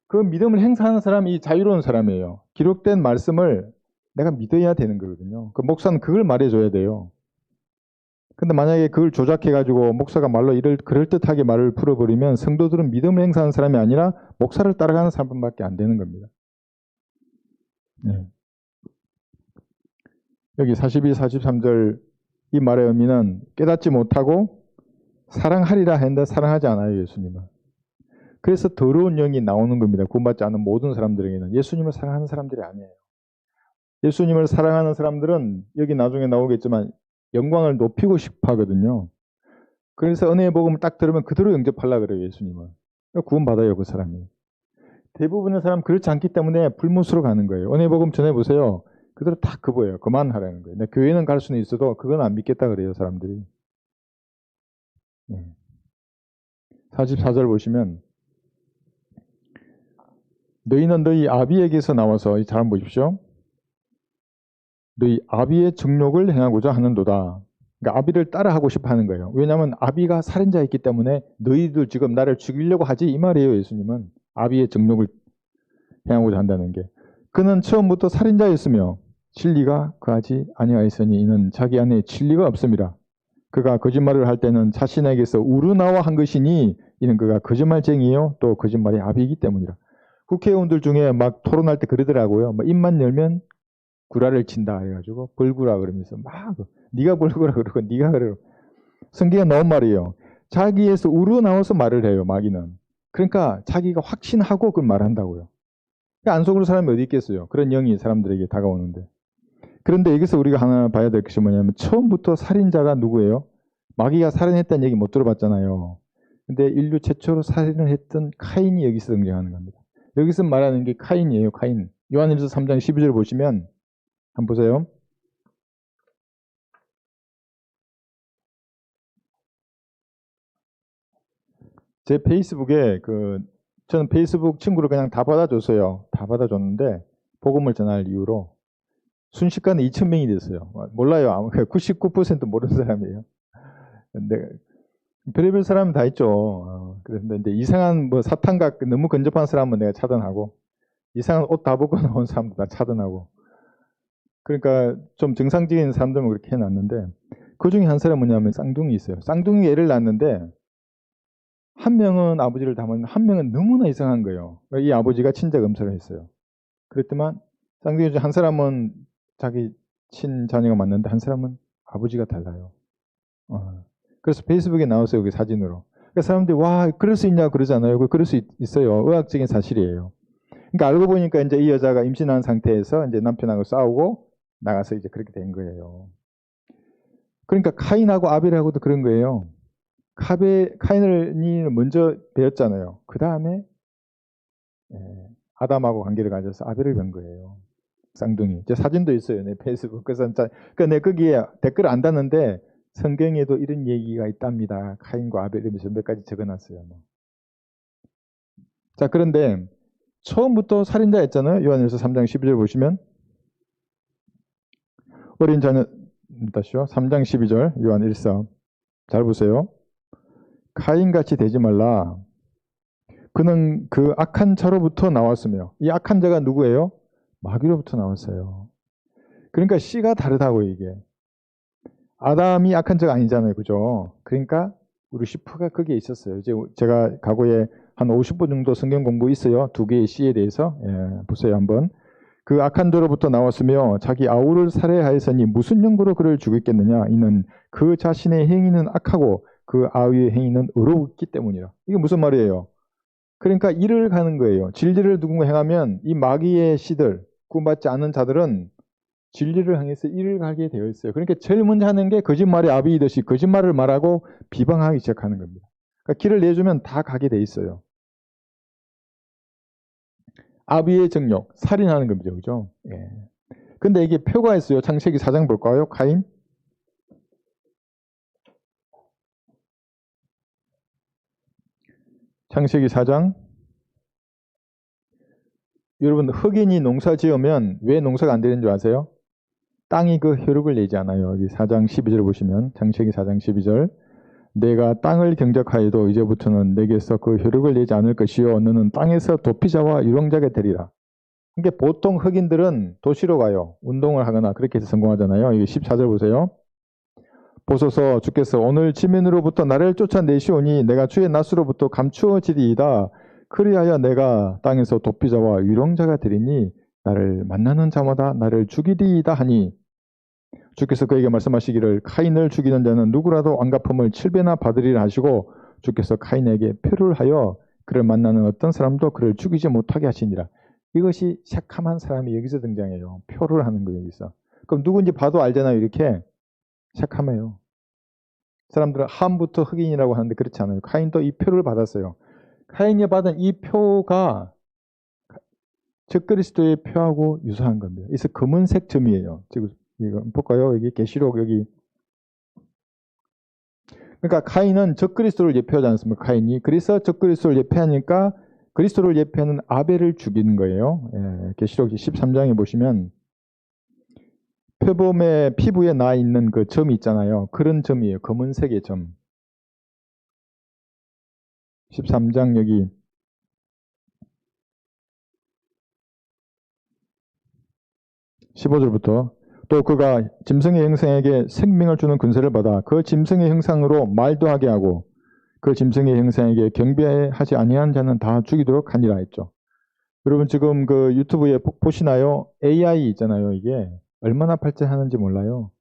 그 믿음을 행사하는 사람이 자유로운 사람이에요. 기록된 말씀을 내가 믿어야 되는 거거든요. 그 목사는 그걸 말해줘야 돼요. 근데 만약에 그걸 조작해가지고 목사가 말로 이를 그럴듯하게 말을 풀어버리면 성도들은 믿음을 행사하는 사람이 아니라 목사를 따라가는 사람밖에 안 되는 겁니다. 네. 여기 42, 43절 이 말의 의미는 깨닫지 못하고 사랑하리라 했는데 사랑하지 않아요, 예수님은. 그래서 더러운 영이 나오는 겁니다. 구원받지 않은 모든 사람들에게는. 예수님을 사랑하는 사람들이 아니에요. 예수님을 사랑하는 사람들은 여기 나중에 나오겠지만 영광을 높이고 싶어 하거든요. 그래서 은혜의 복음을 딱 들으면 그대로 영접하려고 그래요, 예수님은. 구원받아요, 그 사람이. 대부분의 사람 그렇지 않기 때문에 불문수로 가는 거예요. 은혜의 복음 전해보세요. 그대로 딱 그거예요. 그만하라는 거예요. 교회는 갈 수는 있어도 그건 안 믿겠다 그래요, 사람들이. 44절 보시면 너희는 너희 아비에게서 나와서 잘 한번 보십시오. 너희 아비의 정욕을 행하고자 하는도다. 그러니까 아비를 따라하고 싶어 하는 거예요. 왜냐하면 아비가 살인자였기 때문에 너희들 지금 나를 죽이려고 하지 이 말이에요. 예수님은 아비의 정욕을 행하고자 한다는 게. 그는 처음부터 살인자였으며 진리가 그하지 아니하였으니 이는 자기 안에 진리가 없습니다. 그가 거짓말을 할 때는 자신에게서 우러나와 한 것이니 이는 그가 거짓말쟁이요 또 거짓말이 아비이기 때문이라. 국회의원들 중에 막 토론할 때 그러더라고요. 뭐 입만 열면 구라를 친다 해가지고 벌구라 그러면서 막 네가 벌구라 그러고 네가 그러고 성경에 나온 말이에요. 자기에서 우러나와서 말을 해요. 마귀는. 그러니까 자기가 확신하고 그걸 말한다고요. 안속으로 사람이 어디 있겠어요. 그런 영이 사람들에게 다가오는데. 그런데 여기서 우리가 하나 봐야 될 것이 뭐냐면 처음부터 살인자가 누구예요? 마귀가 살인했다는 얘기 못 들어봤잖아요. 근데 인류 최초로 살인을 했던 카인이 여기서 등장하는 겁니다. 여기서 말하는 게 카인이에요. 카인. 요한일서 3장 12절 보시면 한번 보세요. 제 페이스북에 저는 페이스북 친구를 그냥 다 받아줬어요. 다 받아줬는데 복음을 전할 이유로 순식간에 2,000명이 됐어요. 몰라요. 99% 모르는 사람이에요. 근데 별의별 사람은 다 있죠. 그런데 이제 이상한 뭐 사탄각 너무 근접한 사람은 내가 차단하고 이상한 옷 다 벗고 나온 사람도 다 차단하고 그러니까 좀 정상적인 사람들은 그렇게 해놨는데 그 중에 한 사람은 뭐냐면 쌍둥이 있어요. 쌍둥이 애를 낳았는데 한 명은 아버지를 닮은 한 명은 너무나 이상한 거예요. 이 아버지가 친자 검사를 했어요. 그랬더만 쌍둥이 중 한 사람은 자기 친자녀가 맞는데 한 사람은 아버지가 달라요. 그래서 페이스북에 나왔어요. 여기 사진으로. 그러니까 사람들이 와 그럴 수 있냐 그러잖아요. 그럴 수 있어요. 의학적인 사실이에요. 그러니까 알고 보니까 이제 이 여자가 임신한 상태에서 이제 남편하고 싸우고 나가서 이제 그렇게 된 거예요. 그러니까 카인하고 아벨하고도 그런 거예요. 카인이 먼저 배웠잖아요. 그 다음에 아담하고 관계를 가져서 아벨을 뵌 거예요. 쌍둥이. 제 사진도 있어요. 내 페이스북. 그러니까 내 거기에 댓글 안 닫는데 성경에도 이런 얘기가 있답니다. 카인과 아벨 이러면서 몇 가지 적어놨어요. 자, 그런데 처음부터 살인자였잖아요. 요한일서 3장 12절 보시면 어린 자는 다시요. 3장 12절 요한 1서 잘 보세요. 카인같이 되지 말라. 그는 그 악한 자로부터 나왔으며 이 악한 자가 누구예요? 마귀로부터 나왔어요. 그러니까 씨가 다르다고 이게. 아담이 악한 자가 아니잖아요. 그죠? 그러니까 루시퍼가 거기에 있었어요. 이제 제가 과거에 한 50분 정도 성경 공부 있어요. 두 개의 씨에 대해서. 보세요 한번. 그 악한 자로부터 나왔으며 자기 아우를 살해하였으니 무슨 연고로 그를 죽였겠느냐. 이는 그 자신의 행위는 악하고 그 아우의 행위는 의롭기 때문이라. 이게 무슨 말이에요? 그러니까 일을 가는 거예요. 진리를 누군가 행하면 이 마귀의 씨들, 구원받지 않은 자들은 진리를 향해서 일을 가게 되어 있어요. 그러니까 제일 먼저 하는 게 거짓말의 아비이듯이 거짓말을 말하고 비방하기 시작하는 겁니다. 그러니까 길을 내주면 다 가게 돼 있어요. 아비의 정욕, 살인하는 겁니다. 그죠? 예. 근데 이게 표가 있어요. 창세기 4장 볼까요? 카인? 창세기 4장 여러분 흑인이 농사 지으면 왜 농사가 안 되는 줄 아세요? 땅이 그 효력을 내지 않아요. 여기 4장 12절 보시면 창세기 4장 12절 내가 땅을 경작하여도 이제부터는 내게서 그 효력을 내지 않을 것이요 너는 땅에서 도피자와 유령자가 되리라. 그러니까 보통 흑인들은 도시로 가요. 운동을 하거나 그렇게 해서 성공하잖아요. 이게 14절 보세요. 보소서 주께서 오늘 지면으로부터 나를 쫓아내시오니 내가 주의 낫으로부터 감추어지리이다. 그리하여 내가 땅에서 도피자와 유령자가 되리니 나를 만나는 자마다 나를 죽이리이다 하니 주께서 그에게 말씀하시기를 카인을 죽이는 자는 누구라도 안갚음을 7배나 받으리라 하시고 주께서 카인에게 표를 하여 그를 만나는 어떤 사람도 그를 죽이지 못하게 하시니라. 이것이 샤캄한 사람이 여기서 등장해요. 표를 하는 거예요. 여기서. 그럼 누군지 봐도 알잖아요. 이렇게 샤캄해요. 사람들은 함부터 흑인이라고 하는데 그렇지 않아요. 카인도 이 표를 받았어요. 카인이 받은 이 표가 적그리스도의 표하고 유사한 겁니다. 그래서 검은색 점이에요. 지금 이거 볼까요? 여기 계시록 여기. 그러니까 카인은 적그리스도를 예표하지 않습니까? 카인이. 그래서 적그리스도를 예표하니까 그리스도를 예표하는 아벨을 죽이는 거예요. 예, 계시록 13장에 보시면 표범의 피부에 나 있는 그 점이 있잖아요. 그런 점이에요. 검은색의 점. 13장 여기 15절부터 또 그가 짐승의 형상에게 생명을 주는 권세를 받아 그 짐승의 형상으로 말도 하게 하고 그 짐승의 형상에게 경배하지 아니한 자는 다 죽이도록 하니라 했죠. 여러분 지금 그 유튜브에 보시나요? AI 있잖아요. 이게 얼마나 발전하는지 몰라요.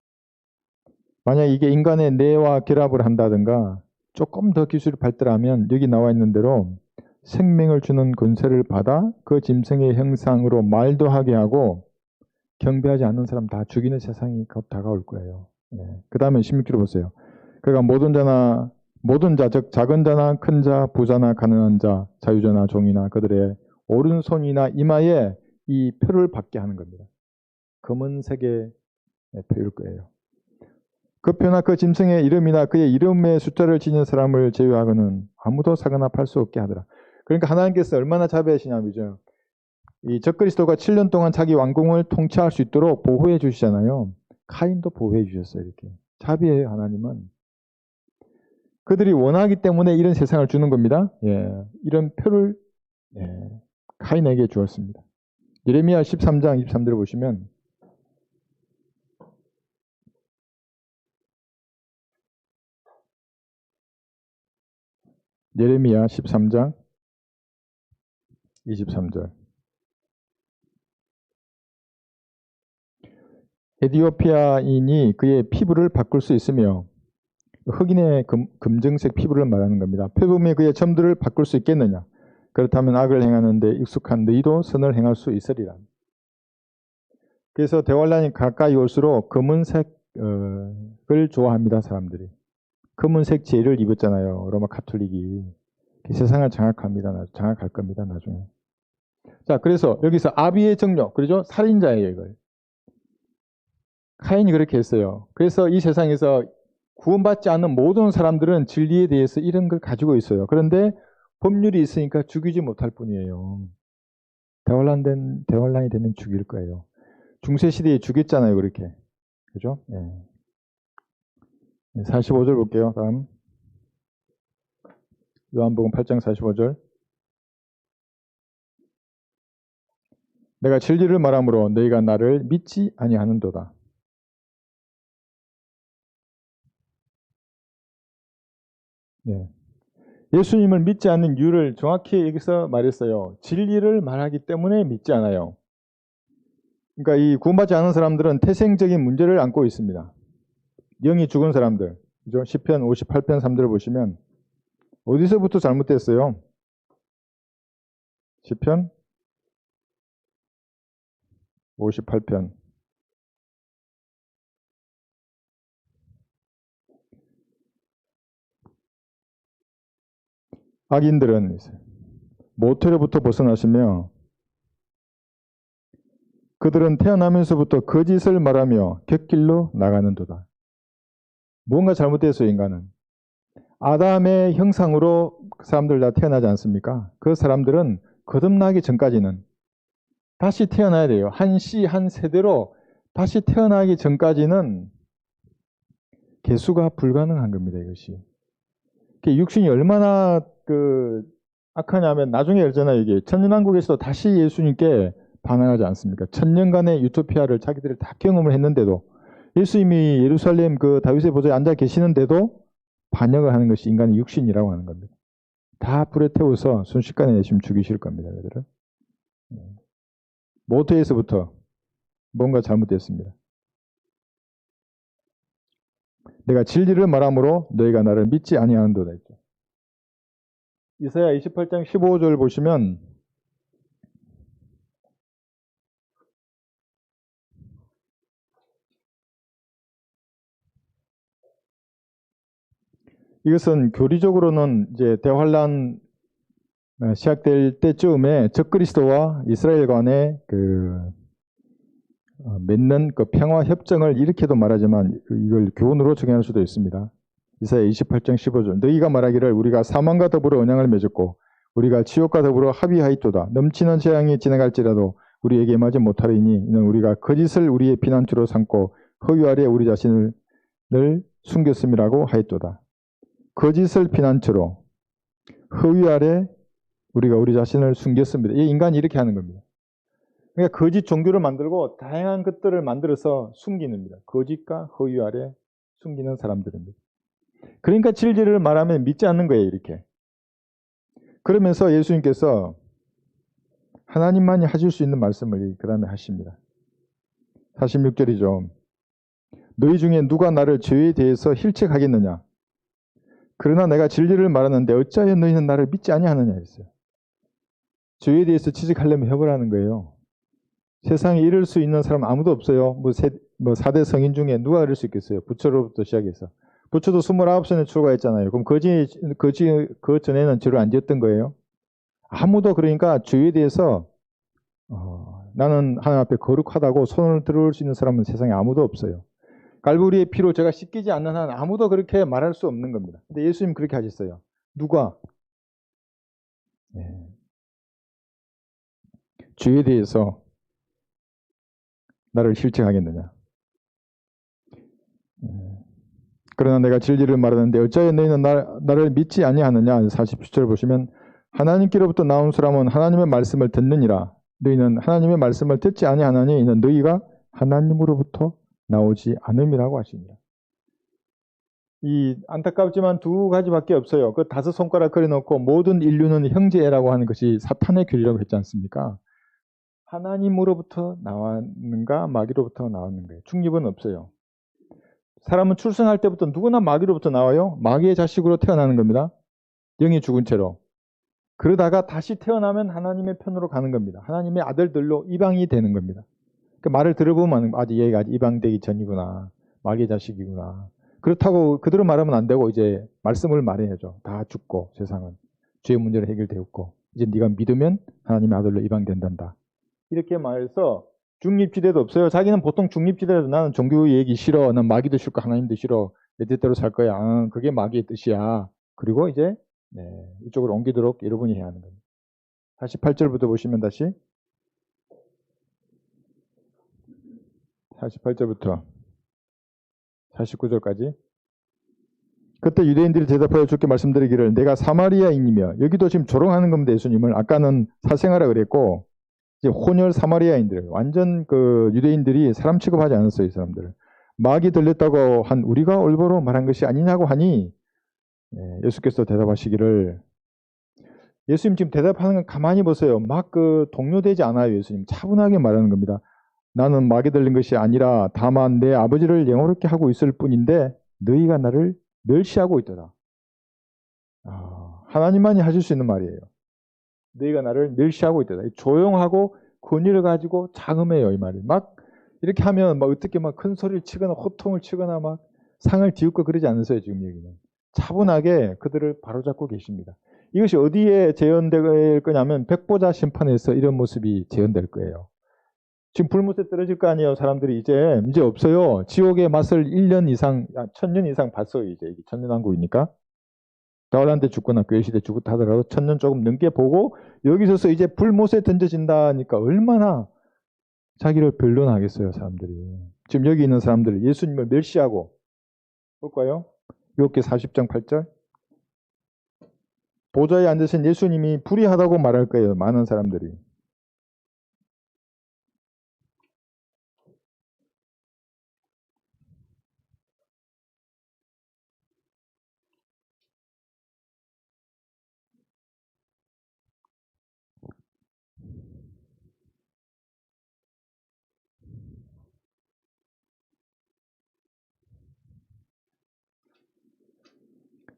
만약 이게 인간의 뇌와 결합을 한다든가 조금 더 기술이 발달하면 여기 나와 있는 대로 생명을 주는 권세를 받아 그 짐승의 형상으로 말도 하게 하고 경배하지 않는 사람 다 죽이는 세상이 곧 다가올 거예요. 예. 그 다음에 16절 보세요. 그가 모든 자, 즉 작은 자나 큰 자, 부자나 가난한 자, 자유자나 종이나 그들의 오른손이나 이마에 이 표를 받게 하는 겁니다. 검은색의 표일 거예요. 그 표나 그 짐승의 이름이나 그의 이름의 숫자를 지닌 사람을 제외하고는 아무도 사거나 팔 수 없게 하더라. 그러니까 하나님께서 얼마나 자비하시냐면요. 이 적그리스도가 7년 동안 자기 왕궁을 통치할 수 있도록 보호해 주시잖아요. 카인도 보호해 주셨어요. 이렇게. 자비해요. 하나님은. 그들이 원하기 때문에 이런 세상을 주는 겁니다. 예, 이런 표를 카인에게 주었습니다. 예레미야 13장 23절을 보시면 예레미야 13장 23절 에디오피아인이 그의 피부를 바꿀 수 있으며 흑인의 금증색 피부를 말하는 겁니다. 표범이 그의 점들을 바꿀 수 있겠느냐? 그렇다면 악을 행하는 데 익숙한 너희도 선을 행할 수 있으리라. 그래서 대환란이 가까이 올수록 검은색을 좋아합니다. 사람들이. 검은색 죄를 입었잖아요. 로마 가톨릭이. 세상을 장악합니다. 장악할 겁니다. 나중에. 자, 그래서 여기서 아비의 정욕, 그러죠? 살인자예요. 이걸. 카인이 그렇게 했어요. 그래서 이 세상에서 구원받지 않는 모든 사람들은 진리에 대해서 이런 걸 가지고 있어요. 그런데 법률이 있으니까 죽이지 못할 뿐이에요. 대환란이 되면 죽일 거예요. 중세시대에 죽였잖아요. 그렇게. 그죠? 예. 45절 볼게요. 다음. 요한복음 8장 45절. 내가 진리를 말함으로 너희가 나를 믿지 아니하는도다. 네. 예수님을 믿지 않는 이유를 정확히 여기서 말했어요. 진리를 말하기 때문에 믿지 않아요. 그러니까 이 구원받지 않은 사람들은 태생적인 문제를 안고 있습니다. 영이 죽은 사람들, 그죠? 시편 58편 3절을 보시면 어디서부터 잘못됐어요? 시편 58편. 악인들은 모태로부터 벗어나시며 그들은 태어나면서부터 거짓을 말하며 곁길로 나가는도다. 무언가 잘못됐어요. 인간은. 아담의 형상으로 그 사람들 다 태어나지 않습니까? 그 사람들은 거듭나기 전까지는 다시 태어나야 돼요. 한 씨, 한 세대로 다시 태어나기 전까지는 개수가 불가능한 겁니다, 이것이. 육신이 얼마나 악하냐면 나중에 알잖아요. 이게 천년왕국에서 다시 예수님께 반항하지 않습니까? 천년간의 유토피아를 자기들이 다 경험을 했는데도 예수님이 예루살렘 다윗의 보좌에 앉아 계시는데도 반역을 하는 것이 인간의 육신이라고 하는 겁니다. 다 불에 태워서 순식간에 예수님 죽이실 겁니다. 얘들은. 모태에서부터 뭔가 잘못됐습니다. 내가 진리를 말함으로 너희가 나를 믿지 아니하는도다 했죠. 이사야 28장 15절 보시면 이것은 교리적으로는 이제 대환란 시작될 때쯤에 적그리스도와 이스라엘 간의 맺는 평화 협정을 이렇게도 말하지만 이걸 교훈으로 정의할 수도 있습니다. 이사야 28장 15절 너희가 말하기를 우리가 사망과 더불어 언약을 맺었고 우리가 지옥과 더불어 합의하였도다. 넘치는 재앙이 지나갈지라도 우리에게 임하지 못하리니 이는 우리가 거짓을 우리의 피난처로 삼고 허위 아래 우리 자신을 숨겼음이라고 하였도다. 거짓을 피난처로 허위 아래 우리가 우리 자신을 숨겼습니다. 이 인간이 이렇게 하는 겁니다. 그러니까 거짓 종교를 만들고 다양한 것들을 만들어서 숨기는 겁니다. 거짓과 허위 아래 숨기는 사람들입니다. 그러니까 진리를 말하면 믿지 않는 거예요. 이렇게. 그러면서 예수님께서 하나님만이 하실 수 있는 말씀을 그 다음에 하십니다. 46절이죠. 너희 중에 누가 나를 죄에 대해서 힐책하겠느냐? 그러나 내가 진리를 말하는데 어찌하여 너희는 나를 믿지 아니하느냐 했어요. 죄에 대해서 지적하려면 해보라는 거예요. 세상에 이럴 수 있는 사람 아무도 없어요. 뭐 4대 성인 중에 누가 이럴 수 있겠어요. 부처로부터 시작해서. 부처도 29손에 출가했잖아요. 그럼 그 전에는 죄를 안 지었던 거예요. 아무도 그러니까 죄에 대해서 나는 하나님 앞에 거룩하다고 손을 들어올 수 있는 사람은 세상에 아무도 없어요. 갈보리의 피로 제가 씻기지 않는 한 아무도 그렇게 말할 수 없는 겁니다. 근데 예수님 그렇게 하셨어요. 누가? 죄에 대해서 나를 실증하겠느냐? 그러나 내가 진리를 말하는데 어찌하여 너희는 나를 믿지 아니하느냐? 47절 보시면 하나님께로부터 나온 사람은 하나님의 말씀을 듣느니라. 너희는 하나님의 말씀을 듣지 아니하나니 이는 너희가 하나님으로부터 나오지 않음이라고 하십니다. 이 안타깝지만 두 가지밖에 없어요. 그 5손가락 그려놓고 모든 인류는 형제라고 하는 것이 사탄의 교리라고 했지 않습니까? 하나님으로부터 나왔는가 마귀로부터 나왔는가 중립은 없어요. 사람은 출생할 때부터 누구나 마귀로부터 나와요. 마귀의 자식으로 태어나는 겁니다. 영이 죽은 채로. 그러다가 다시 태어나면 하나님의 편으로 가는 겁니다. 하나님의 아들들로 이방이 되는 겁니다. 그 말을 들어보면 얘가 아직 이방되기 전이구나. 마귀의 자식이구나. 그렇다고 그대로 말하면 안 되고 이제 말씀을 말해야죠. 다 죽고 세상은. 죄의 문제를 해결되었고 이제 네가 믿으면 하나님의 아들로 이방된단다. 이렇게 말해서 중립지대도 없어요. 자기는 보통 중립지대라도 나는 종교 얘기 싫어. 난 마귀도 싫고 하나님도 싫어. 내 뜻대로 살 거야. 그게 마귀의 뜻이야. 그리고 이제 이쪽으로 옮기도록 여러분이 해야 하는 겁니다. 48절부터 보시면 다시 48절부터 49절까지 그때 유대인들이 대답하여 주께 말씀드리기를 내가 사마리아인이며 여기도 지금 조롱하는 겁니다. 예수님을. 아까는 사생아라 그랬고 이제 혼혈 사마리아인들 완전 유대인들이 사람 취급하지 않았어요. 이 사람들을. 마귀 들렸다고 한 우리가 올바로 말한 것이 아니냐고 하니 예수께서 대답하시기를 예수님 지금 대답하는 건 가만히 보세요. 막 동요되지 않아요. 예수님 차분하게 말하는 겁니다. 나는 마귀 들린 것이 아니라 다만 내 아버지를 영화롭게 하고 있을 뿐인데 너희가 나를 멸시하고 있더라. 하나님만이 하실 수 있는 말이에요. 너희가 나를 멸시하고 있더라. 조용하고 권위를 가지고 장음해요. 이 말이. 막 이렇게 하면 막 어떻게 막 큰 소리를 치거나 호통을 치거나 막 상을 뒤집고 그러지 않으세요. 지금 여기는. 차분하게 그들을 바로잡고 계십니다. 이것이 어디에 재현될 거냐면 백보자 심판에서 이런 모습이 재현될 거예요. 지금 불못에 떨어질 거 아니에요. 사람들이 이제 없어요. 지옥의 맛을 1년 이상, 1000년 이상 봤어요. 이제 천년왕국이니까. 다울란 때 죽거나 교회 시대 죽었다 하더라도 1000년 조금 넘게 보고 여기서서 이제 불못에 던져진다니까 얼마나 자기를 변론하겠어요, 사람들이. 지금 여기 있는 사람들이 예수님을 멸시하고 볼까요? 요한복음 40장 8절. 보좌에 앉으신 예수님이 불의하다고 말할 거예요, 많은 사람들이.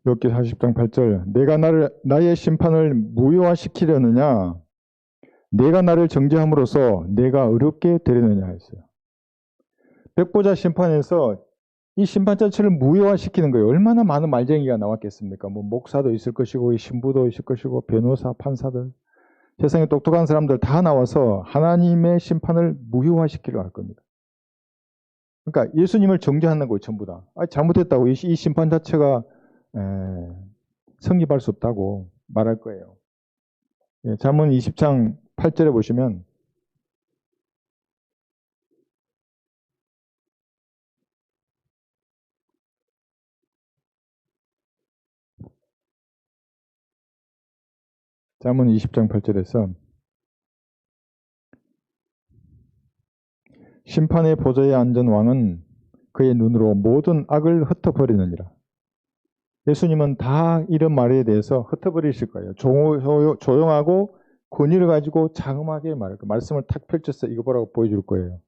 요한복음 40장 8절. 내가 나의 심판을 무효화시키려느냐? 내가 나를 정죄함으로써 내가 어렵게 되려느냐 했어요. 백보자 심판에서 이 심판 자체를 무효화시키는 거예요. 얼마나 많은 말쟁이가 나왔겠습니까? 뭐 목사도 있을 것이고 신부도 있을 것이고 변호사, 판사들, 세상에 똑똑한 사람들 다 나와서 하나님의 심판을 무효화시키려 할 겁니다. 그러니까 예수님을 정죄하는 거예요, 전부 다. 잘못했다고 이 심판 자체가 성립할 수 없다고 말할 거예요. 잠언 20장 8절에 보시면 잠언 20장 8절에서 심판의 보좌에 앉은 왕은 그의 눈으로 모든 악을 흩어버리느니라. 예수님은 다 이런 말에 대해서 흩어버리실 거예요. 조용하고 권위를 가지고 장엄하게 말할 거예요. 말씀을 탁 펼쳐서 이거 보라고 보여줄 거예요.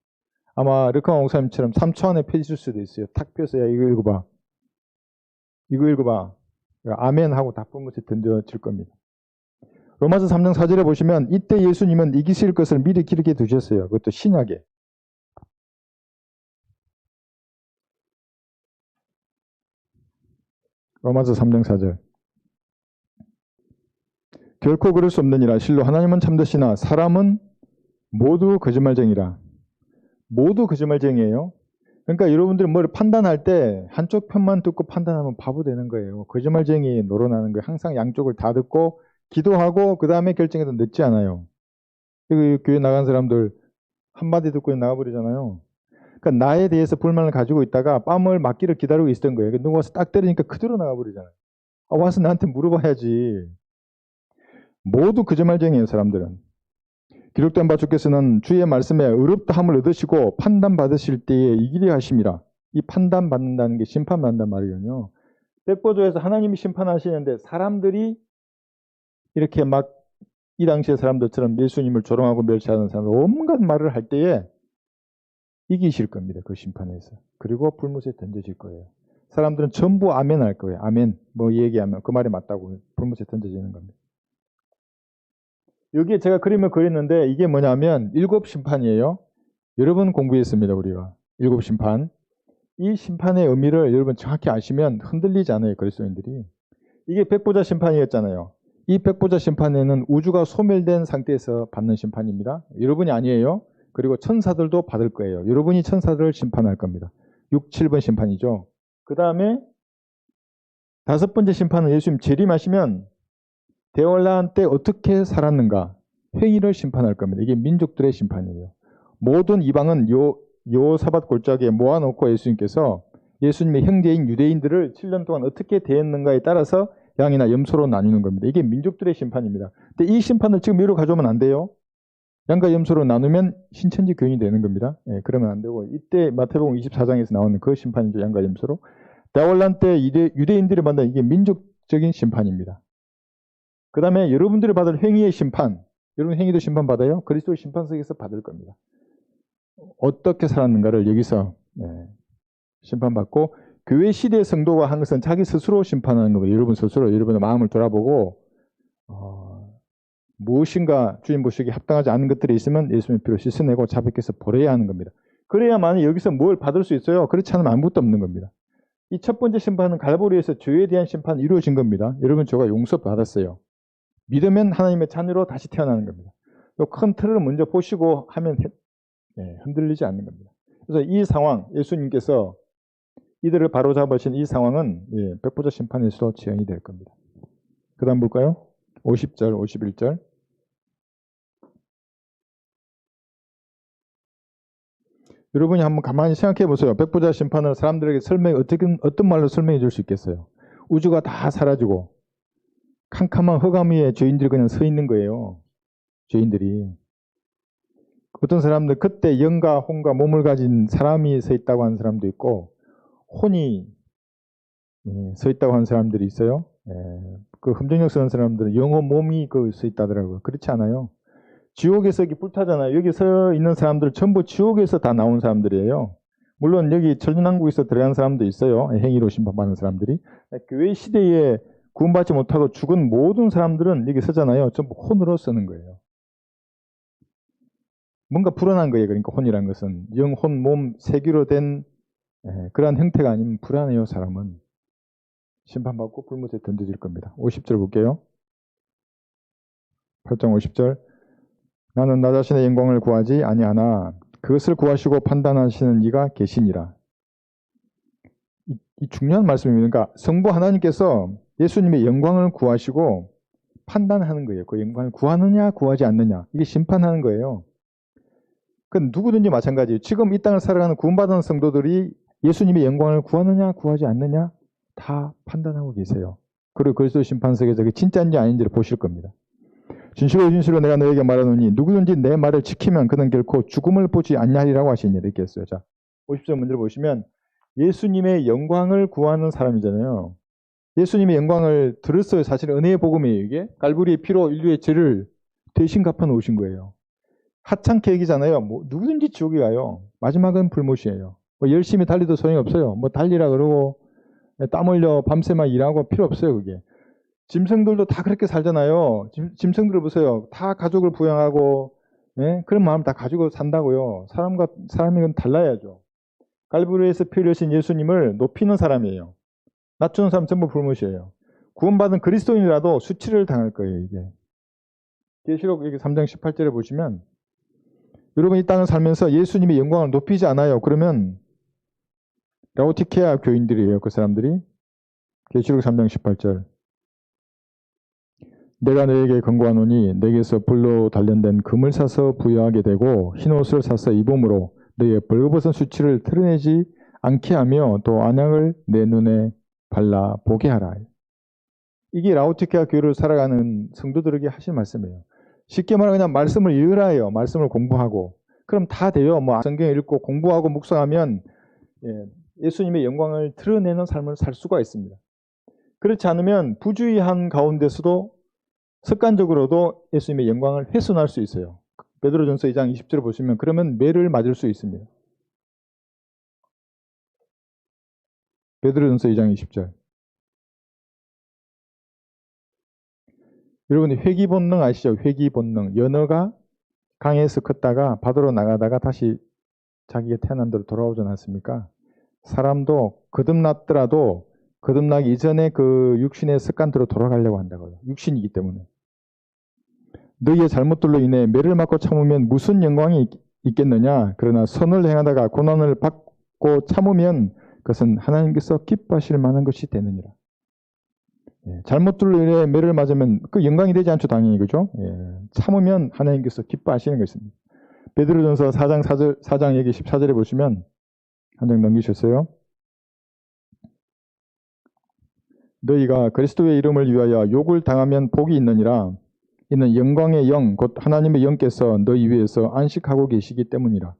아마 르카마 목사님처럼 3초 안에 펴질 수도 있어요. 탁 펴서 야 이거 읽어봐. 이거 읽어봐. 아멘 하고 다 뿜어서 던져질 겁니다. 로마서 3장 4절에 보시면 이때 예수님은 이기실 것을 미리 기록해 두셨어요. 그것도 신약에. 로마서 3장 4절. 결코 그럴 수 없느니라. 실로 하나님은 참되시나 사람은 모두 거짓말쟁이라. 모두 거짓말쟁이에요. 그러니까 여러분들이 뭘 판단할 때 한쪽 편만 듣고 판단하면 바보 되는 거예요. 거짓말쟁이 노릇하는 거예요. 항상 양쪽을 다 듣고 기도하고 그 다음에 결정해도 늦지 않아요. 교회 나간 사람들 한마디 듣고 나가버리잖아요. 그러니까 나에 대해서 불만을 가지고 있다가 뺨을 맞기를 기다리고 있었던 거예요. 누가 와서 딱 때리니까 그대로 나가버리잖아요. 와서 나한테 물어봐야지. 모두 거짓말쟁이에요, 사람들은. 기록된 바 주께서는 주의 말씀에 의롭다함을 얻으시고 판단받으실 때에 이기려 하심이라. 이 판단받는다는 게 심판받는단 말이거든요. 백보조에서 하나님이 심판하시는데 사람들이 이렇게 막 이 당시의 사람들처럼 예수님을 조롱하고 멸시하는 사람들 온갖 말을 할 때에 이기실 겁니다. 그 심판에서. 그리고 불못에 던져질 거예요. 사람들은 전부 아멘 할 거예요. 아멘. 뭐 얘기하면 그 말이 맞다고 불못에 던져지는 겁니다. 여기에 제가 그림을 그렸는데 이게 뭐냐면 7 심판이에요. 여러분 공부했습니다. 우리가 7 심판. 이 심판의 의미를 여러분 정확히 아시면 흔들리지 않아요. 그리스도인들이. 이게 백보자 심판이었잖아요. 이 백보자 심판에는 우주가 소멸된 상태에서 받는 심판입니다. 여러분이 아니에요. 그리고 천사들도 받을 거예요. 여러분이 천사들을 심판할 겁니다. 6, 7번 심판이죠. 그 다음에 5번째 심판은 예수님 재림하시면 대환란 때 어떻게 살았는가 회의를 심판할 겁니다. 이게 민족들의 심판이에요. 모든 이방은 여호사밧 골짜기에 모아놓고 예수님께서 예수님의 형제인 유대인들을 7년 동안 어떻게 대했는가에 따라서 양이나 염소로 나누는 겁니다. 이게 민족들의 심판입니다. 근데 이 심판을 지금 이리로 가져오면 안 돼요. 양과 염소로 나누면 신천지 교인이 되는 겁니다. 그러면 안 되고 이때 마태복음 24장에서 나오는 그 심판이죠. 양과 염소로. 대환란 때 유대인들이 받는 이게 민족적인 심판입니다. 그 다음에 여러분들이 받을 행위의 심판, 여러분 행위도 심판받아요? 그리스도의 심판석에서 받을 겁니다. 어떻게 살았는가를 여기서 심판받고 교회 시대의 성도가 한 것은 자기 스스로 심판하는 겁니다. 여러분 스스로 여러분의 마음을 돌아보고 무엇인가 주님 보시기에 합당하지 않은 것들이 있으면 예수님의 피로 씻어내고 자백해서 버려야 하는 겁니다. 그래야만 여기서 뭘 받을 수 있어요. 그렇지 않으면 아무것도 없는 겁니다. 이 첫 번째 심판은 갈보리에서 죄에 대한 심판이 이루어진 겁니다. 여러분 저가 용서받았어요. 믿으면 하나님의 자녀로 다시 태어나는 겁니다. 큰 틀을 먼저 보시고 하면 흔들리지 않는 겁니다. 그래서 이 상황, 예수님께서 이들을 바로잡으신 이 상황은 백보자 심판에서도 지연이 될 겁니다. 그 다음 볼까요? 50절, 51절. 여러분이 한번 가만히 생각해 보세요. 백부자 심판을 사람들에게 어떤 말로 설명해 줄 수 있겠어요? 우주가 다 사라지고 캄캄한 흑암 위에 죄인들이 그냥 서 있는 거예요. 죄인들이. 어떤 사람들 그때 영과 혼과 몸을 가진 사람이 서 있다고 하는 사람도 있고 혼이 서 있다고 하는 사람들이 있어요. 그 흠정력 쓰는 사람들은 영혼 몸이 서 있다더라고요. 그렇지 않아요. 지옥에서 여기 불타잖아요. 여기 서 있는 사람들 전부 지옥에서 다 나온 사람들이에요. 물론 여기 천년왕국에서 들어간 사람도 있어요. 행위로 심판받는 사람들이. 교회 시대에 구원받지 못하고 죽은 모든 사람들은 여기 서잖아요. 전부 혼으로 쓰는 거예요. 뭔가 불안한 거예요. 그러니까 혼이란 것은 영, 혼, 몸, 세계로 된 그러한 형태가 아니면 불안해요. 사람은. 심판받고 불못에 던져질 겁니다. 50절 볼게요. 8장 50절. 나는 나 자신의 영광을 구하지 아니하나 그것을 구하시고 판단하시는 이가 계시니라. 이 중요한 말씀입니다. 그러니까 성부 하나님께서 예수님의 영광을 구하시고 판단하는 거예요. 그 영광을 구하느냐 구하지 않느냐. 이게 심판하는 거예요. 그 누구든지 마찬가지예요. 지금 이 땅을 살아가는 구원받은 성도들이 예수님의 영광을 구하느냐 구하지 않느냐 다 판단하고 계세요. 그리고 그리스도 심판석에서 진짜인지 아닌지를 보실 겁니다. 진실로 진실로 내가 너에게 말하노니 누구든지 내 말을 지키면 그는 결코 죽음을 보지 않냐리라고 하시니 이렇게 했어요. 자, 50절 문제를 보시면 예수님의 영광을 구하는 사람이잖아요. 예수님의 영광을 들었어요. 사실 은혜의 복음이에요. 이게 갈보리의 피로 인류의 죄를 대신 갚아 놓으신 거예요. 하찮게 얘기잖아요. 뭐 누구든지 지옥에 가요. 마지막은 불못이에요. 뭐 열심히 달리도 소용이 없어요. 뭐 달리라 그러고 땀 흘려 밤새만 일하고 필요 없어요. 그게. 짐승들도 다 그렇게 살잖아요. 짐승들을 보세요. 다 가족을 부양하고 그런 마음 다 가지고 산다고요. 사람이 달라야죠. 갈보리에서 피 흘리신 예수님을 높이는 사람이에요. 낮추는 사람 전부 불못이에요. 구원받은 그리스도인이라도 수치를 당할 거예요. 이게. 계시록 여기 3장 18절에 보시면 여러분 이 땅을 살면서 예수님의 영광을 높이지 않아요. 그러면 라오디케아 교인들이에요. 그 사람들이. 계시록 3장 18절. 내가 너에게 권고하노니 내게서 불로 단련된 금을 사서 부여하게 되고 흰옷을 사서 입음으로 너의 벌거벗은 수치를 드러내지 않게 하며 또 안약을 내 눈에 발라 보게 하라. 이게 라오디케아 교회를 살아가는 성도들에게 하신 말씀이에요. 쉽게 말하면 그냥 말씀을 읽으라 해요. 말씀을 공부하고. 그럼 다 돼요. 뭐 성경 읽고 공부하고 묵상하면 예수님의 영광을 드러내는 삶을 살 수가 있습니다. 그렇지 않으면 부주의한 가운데서도 습관적으로도 예수님의 영광을 훼손할 수 있어요. 베드로전서 2장 20절을 보시면 그러면 매를 맞을 수 있습니다. 베드로전서 2장 20절. 여러분이 회귀 본능 아시죠? 회귀 본능. 연어가 강에서 컸다가 바다로 나가다가 다시 자기가 태어난 대로 돌아오지 않았습니까? 사람도 거듭났더라도 거듭나기 이전에 그 육신의 습관대로 돌아가려고 한다고요. 육신이기 때문에. 너희의 잘못들로 인해 매를 맞고 참으면 무슨 영광이 있겠느냐? 그러나 선을 행하다가 고난을 받고 참으면 그것은 하나님께서 기뻐하실 만한 것이 되느니라. 잘못들로 인해 매를 맞으면 그 영광이 되지 않죠. 당연히. 그죠? 참으면 하나님께서 기뻐하시는 것입니다. 베드로전서 4장 여기 14절에 보시면 한 장 넘기셨어요. 너희가 그리스도의 이름을 위하여 욕을 당하면 복이 있느니라. 이는 영광의 영 곧 하나님의 영께서 너희 위에서 안식하고 계시기 때문이라.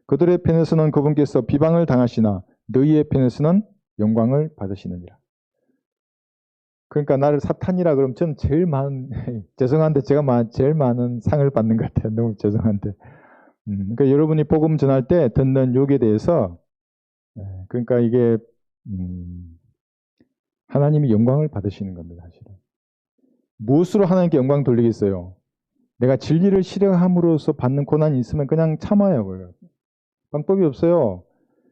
그들의 편에서는 그분께서 비방을 당하시나 너희의 편에서는 영광을 받으시느니라. 그러니까 나를 사탄이라 그러면 저는 제일 많은 죄송한데 제가 제일 많은 상을 받는 것 같아요. 너무 죄송한데. 그러니까 여러분이 복음 전할 때 듣는 욕에 대해서 그러니까 이게 하나님이 영광을 받으시는 겁니다. 사실은. 무엇으로 하나님께 영광 돌리겠어요? 내가 진리를 실행함으로써 받는 고난이 있으면 그냥 참아요. 그래요. 방법이 없어요.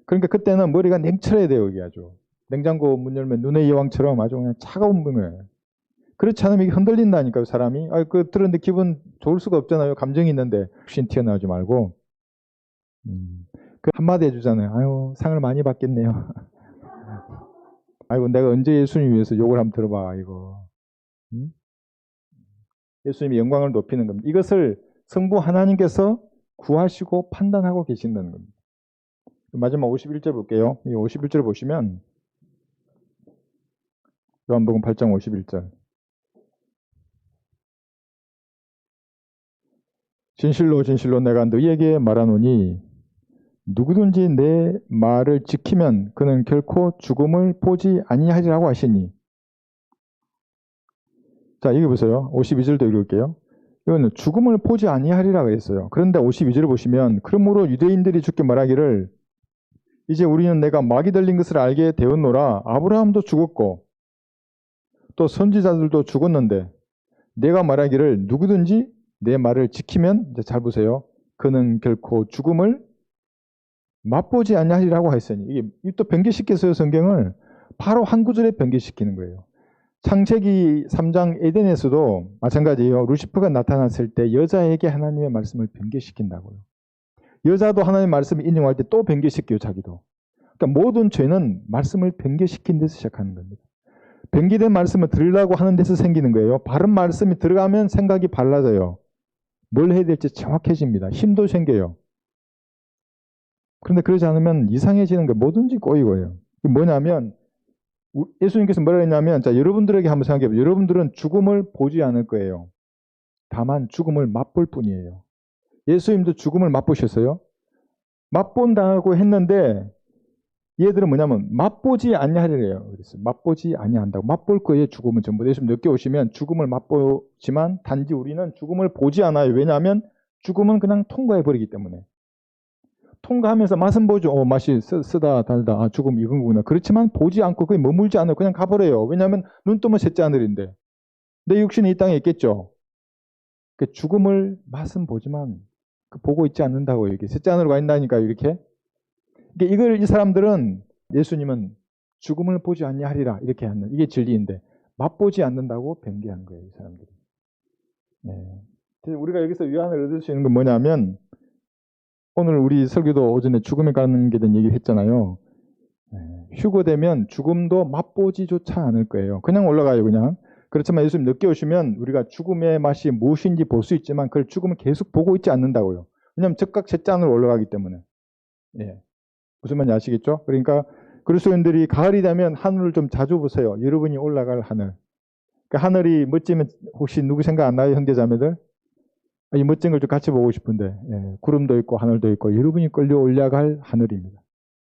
그러니까 그때는 머리가 냉철해야 돼요. 이게 아주. 냉장고 문 열면 눈의 여왕처럼 아주 그냥 차가운 거예요. 그렇지 않으면 이게 흔들린다니까요. 사람이. 들었는데 기분 좋을 수가 없잖아요. 감정이 있는데 신 튀어나오지 말고. 그 한마디 해주잖아요. 아유 상을 많이 받겠네요. 아이고 내가 언제 예수님 위해서 욕을 한번 들어봐 이거. 예수님의 영광을 높이는 겁니다. 이것을 성부 하나님께서 구하시고 판단하고 계신다는 겁니다. 마지막 51절 볼게요. 이 51절 보시면 요한복음 8장 51절. 진실로 진실로 내가 너희에게 말하노니 누구든지 내 말을 지키면 그는 결코 죽음을 보지 아니하리라고 하시니. 자, 여기 보세요. 52절도 읽을게요. 이거는 죽음을 보지 아니하리라고 했어요. 그런데 52절을 보시면 그러므로 유대인들이 주께 말하기를 이제 우리는 내가 마귀 들린 것을 알게 되었노라. 아브라함도 죽었고 또 선지자들도 죽었는데 내가 말하기를 누구든지 내 말을 지키면, 이제 잘 보세요. 그는 결코 죽음을 맛보지 아니하리라고 했으니. 이게 또 변개시켰어요. 성경을 바로 한 구절에 변개시키는 거예요. 창세기 3장 에덴에서도 마찬가지예요. 루시퍼가 나타났을 때 여자에게 하나님의 말씀을 변개시킨다고요. 여자도 하나님의 말씀을 인용할 때 또 변개시켜요. 자기도. 그러니까 모든 죄는 말씀을 변개시킨 데서 시작하는 겁니다. 변개된 말씀을 들으려고 하는 데서 생기는 거예요. 바른 말씀이 들어가면 생각이 발라져요. 뭘 해야 될지 정확해집니다. 힘도 생겨요. 그런데 그러지 않으면 이상해지는 거예요. 뭐든지 꼬이고요. 뭐냐면 예수님께서 뭐라 했냐면, 자, 여러분들에게 한번 생각해 보세요. 여러분들은 죽음을 보지 않을 거예요. 다만 죽음을 맛볼 뿐이에요. 예수님도 죽음을 맛보셨어요. 맛본다고 했는데 얘들은 뭐냐면 맛보지 아니하리래요. 그랬어요. 맛보지 아니한다고. 맛볼 거예요. 죽음은 전부. 예수님 늦게 오시면 죽음을 맛보지만 단지 우리는 죽음을 보지 않아요. 왜냐하면 죽음은 그냥 통과해 버리기 때문에. 통과하면서 맛은 보죠. 맛이 쓰다 달다. 아, 죽음 이건 거구나. 그렇지만 보지 않고 거기 머물지 않아요. 그냥 가버려요. 왜냐하면 눈 뜨면 셋째 하늘인데 내 육신이 이 땅에 있겠죠. 그 죽음을 맛은 보지만 보고 있지 않는다고. 이렇게 셋째 하늘로 가 있다니까. 이렇게. 이걸 이 사람들은, 예수님은 죽음을 보지 아니하리라 이렇게 하는, 이게 진리인데 맛보지 않는다고 변개한 거예요. 이 사람들이. 네. 우리가 여기서 위안을 얻을 수 있는 건 뭐냐면, 오늘 우리 설교도 오전에 죽음에 관계된 얘기를 했잖아요. 휴거되면 죽음도 맛보지조차 않을 거예요. 그냥 올라가요. 그냥. 그렇지만 예수님 늦게 오시면 우리가 죽음의 맛이 무엇인지 볼 수 있지만 그걸 죽음을 계속 보고 있지 않는다고요. 왜냐하면 즉각 셋째 하늘로 올라가기 때문에. 예. 무슨 말인지 아시겠죠? 그러니까 그리스도인들이 가을이 되면 하늘을 좀 자주 보세요. 여러분이 올라갈 하늘. 그 하늘이 멋지면 혹시 누구 생각 안 나요? 형제자매들? 이 멋진 걸 좀 같이 보고 싶은데, 예, 구름도 있고 하늘도 있고 여러분이 끌려 올라갈 하늘입니다.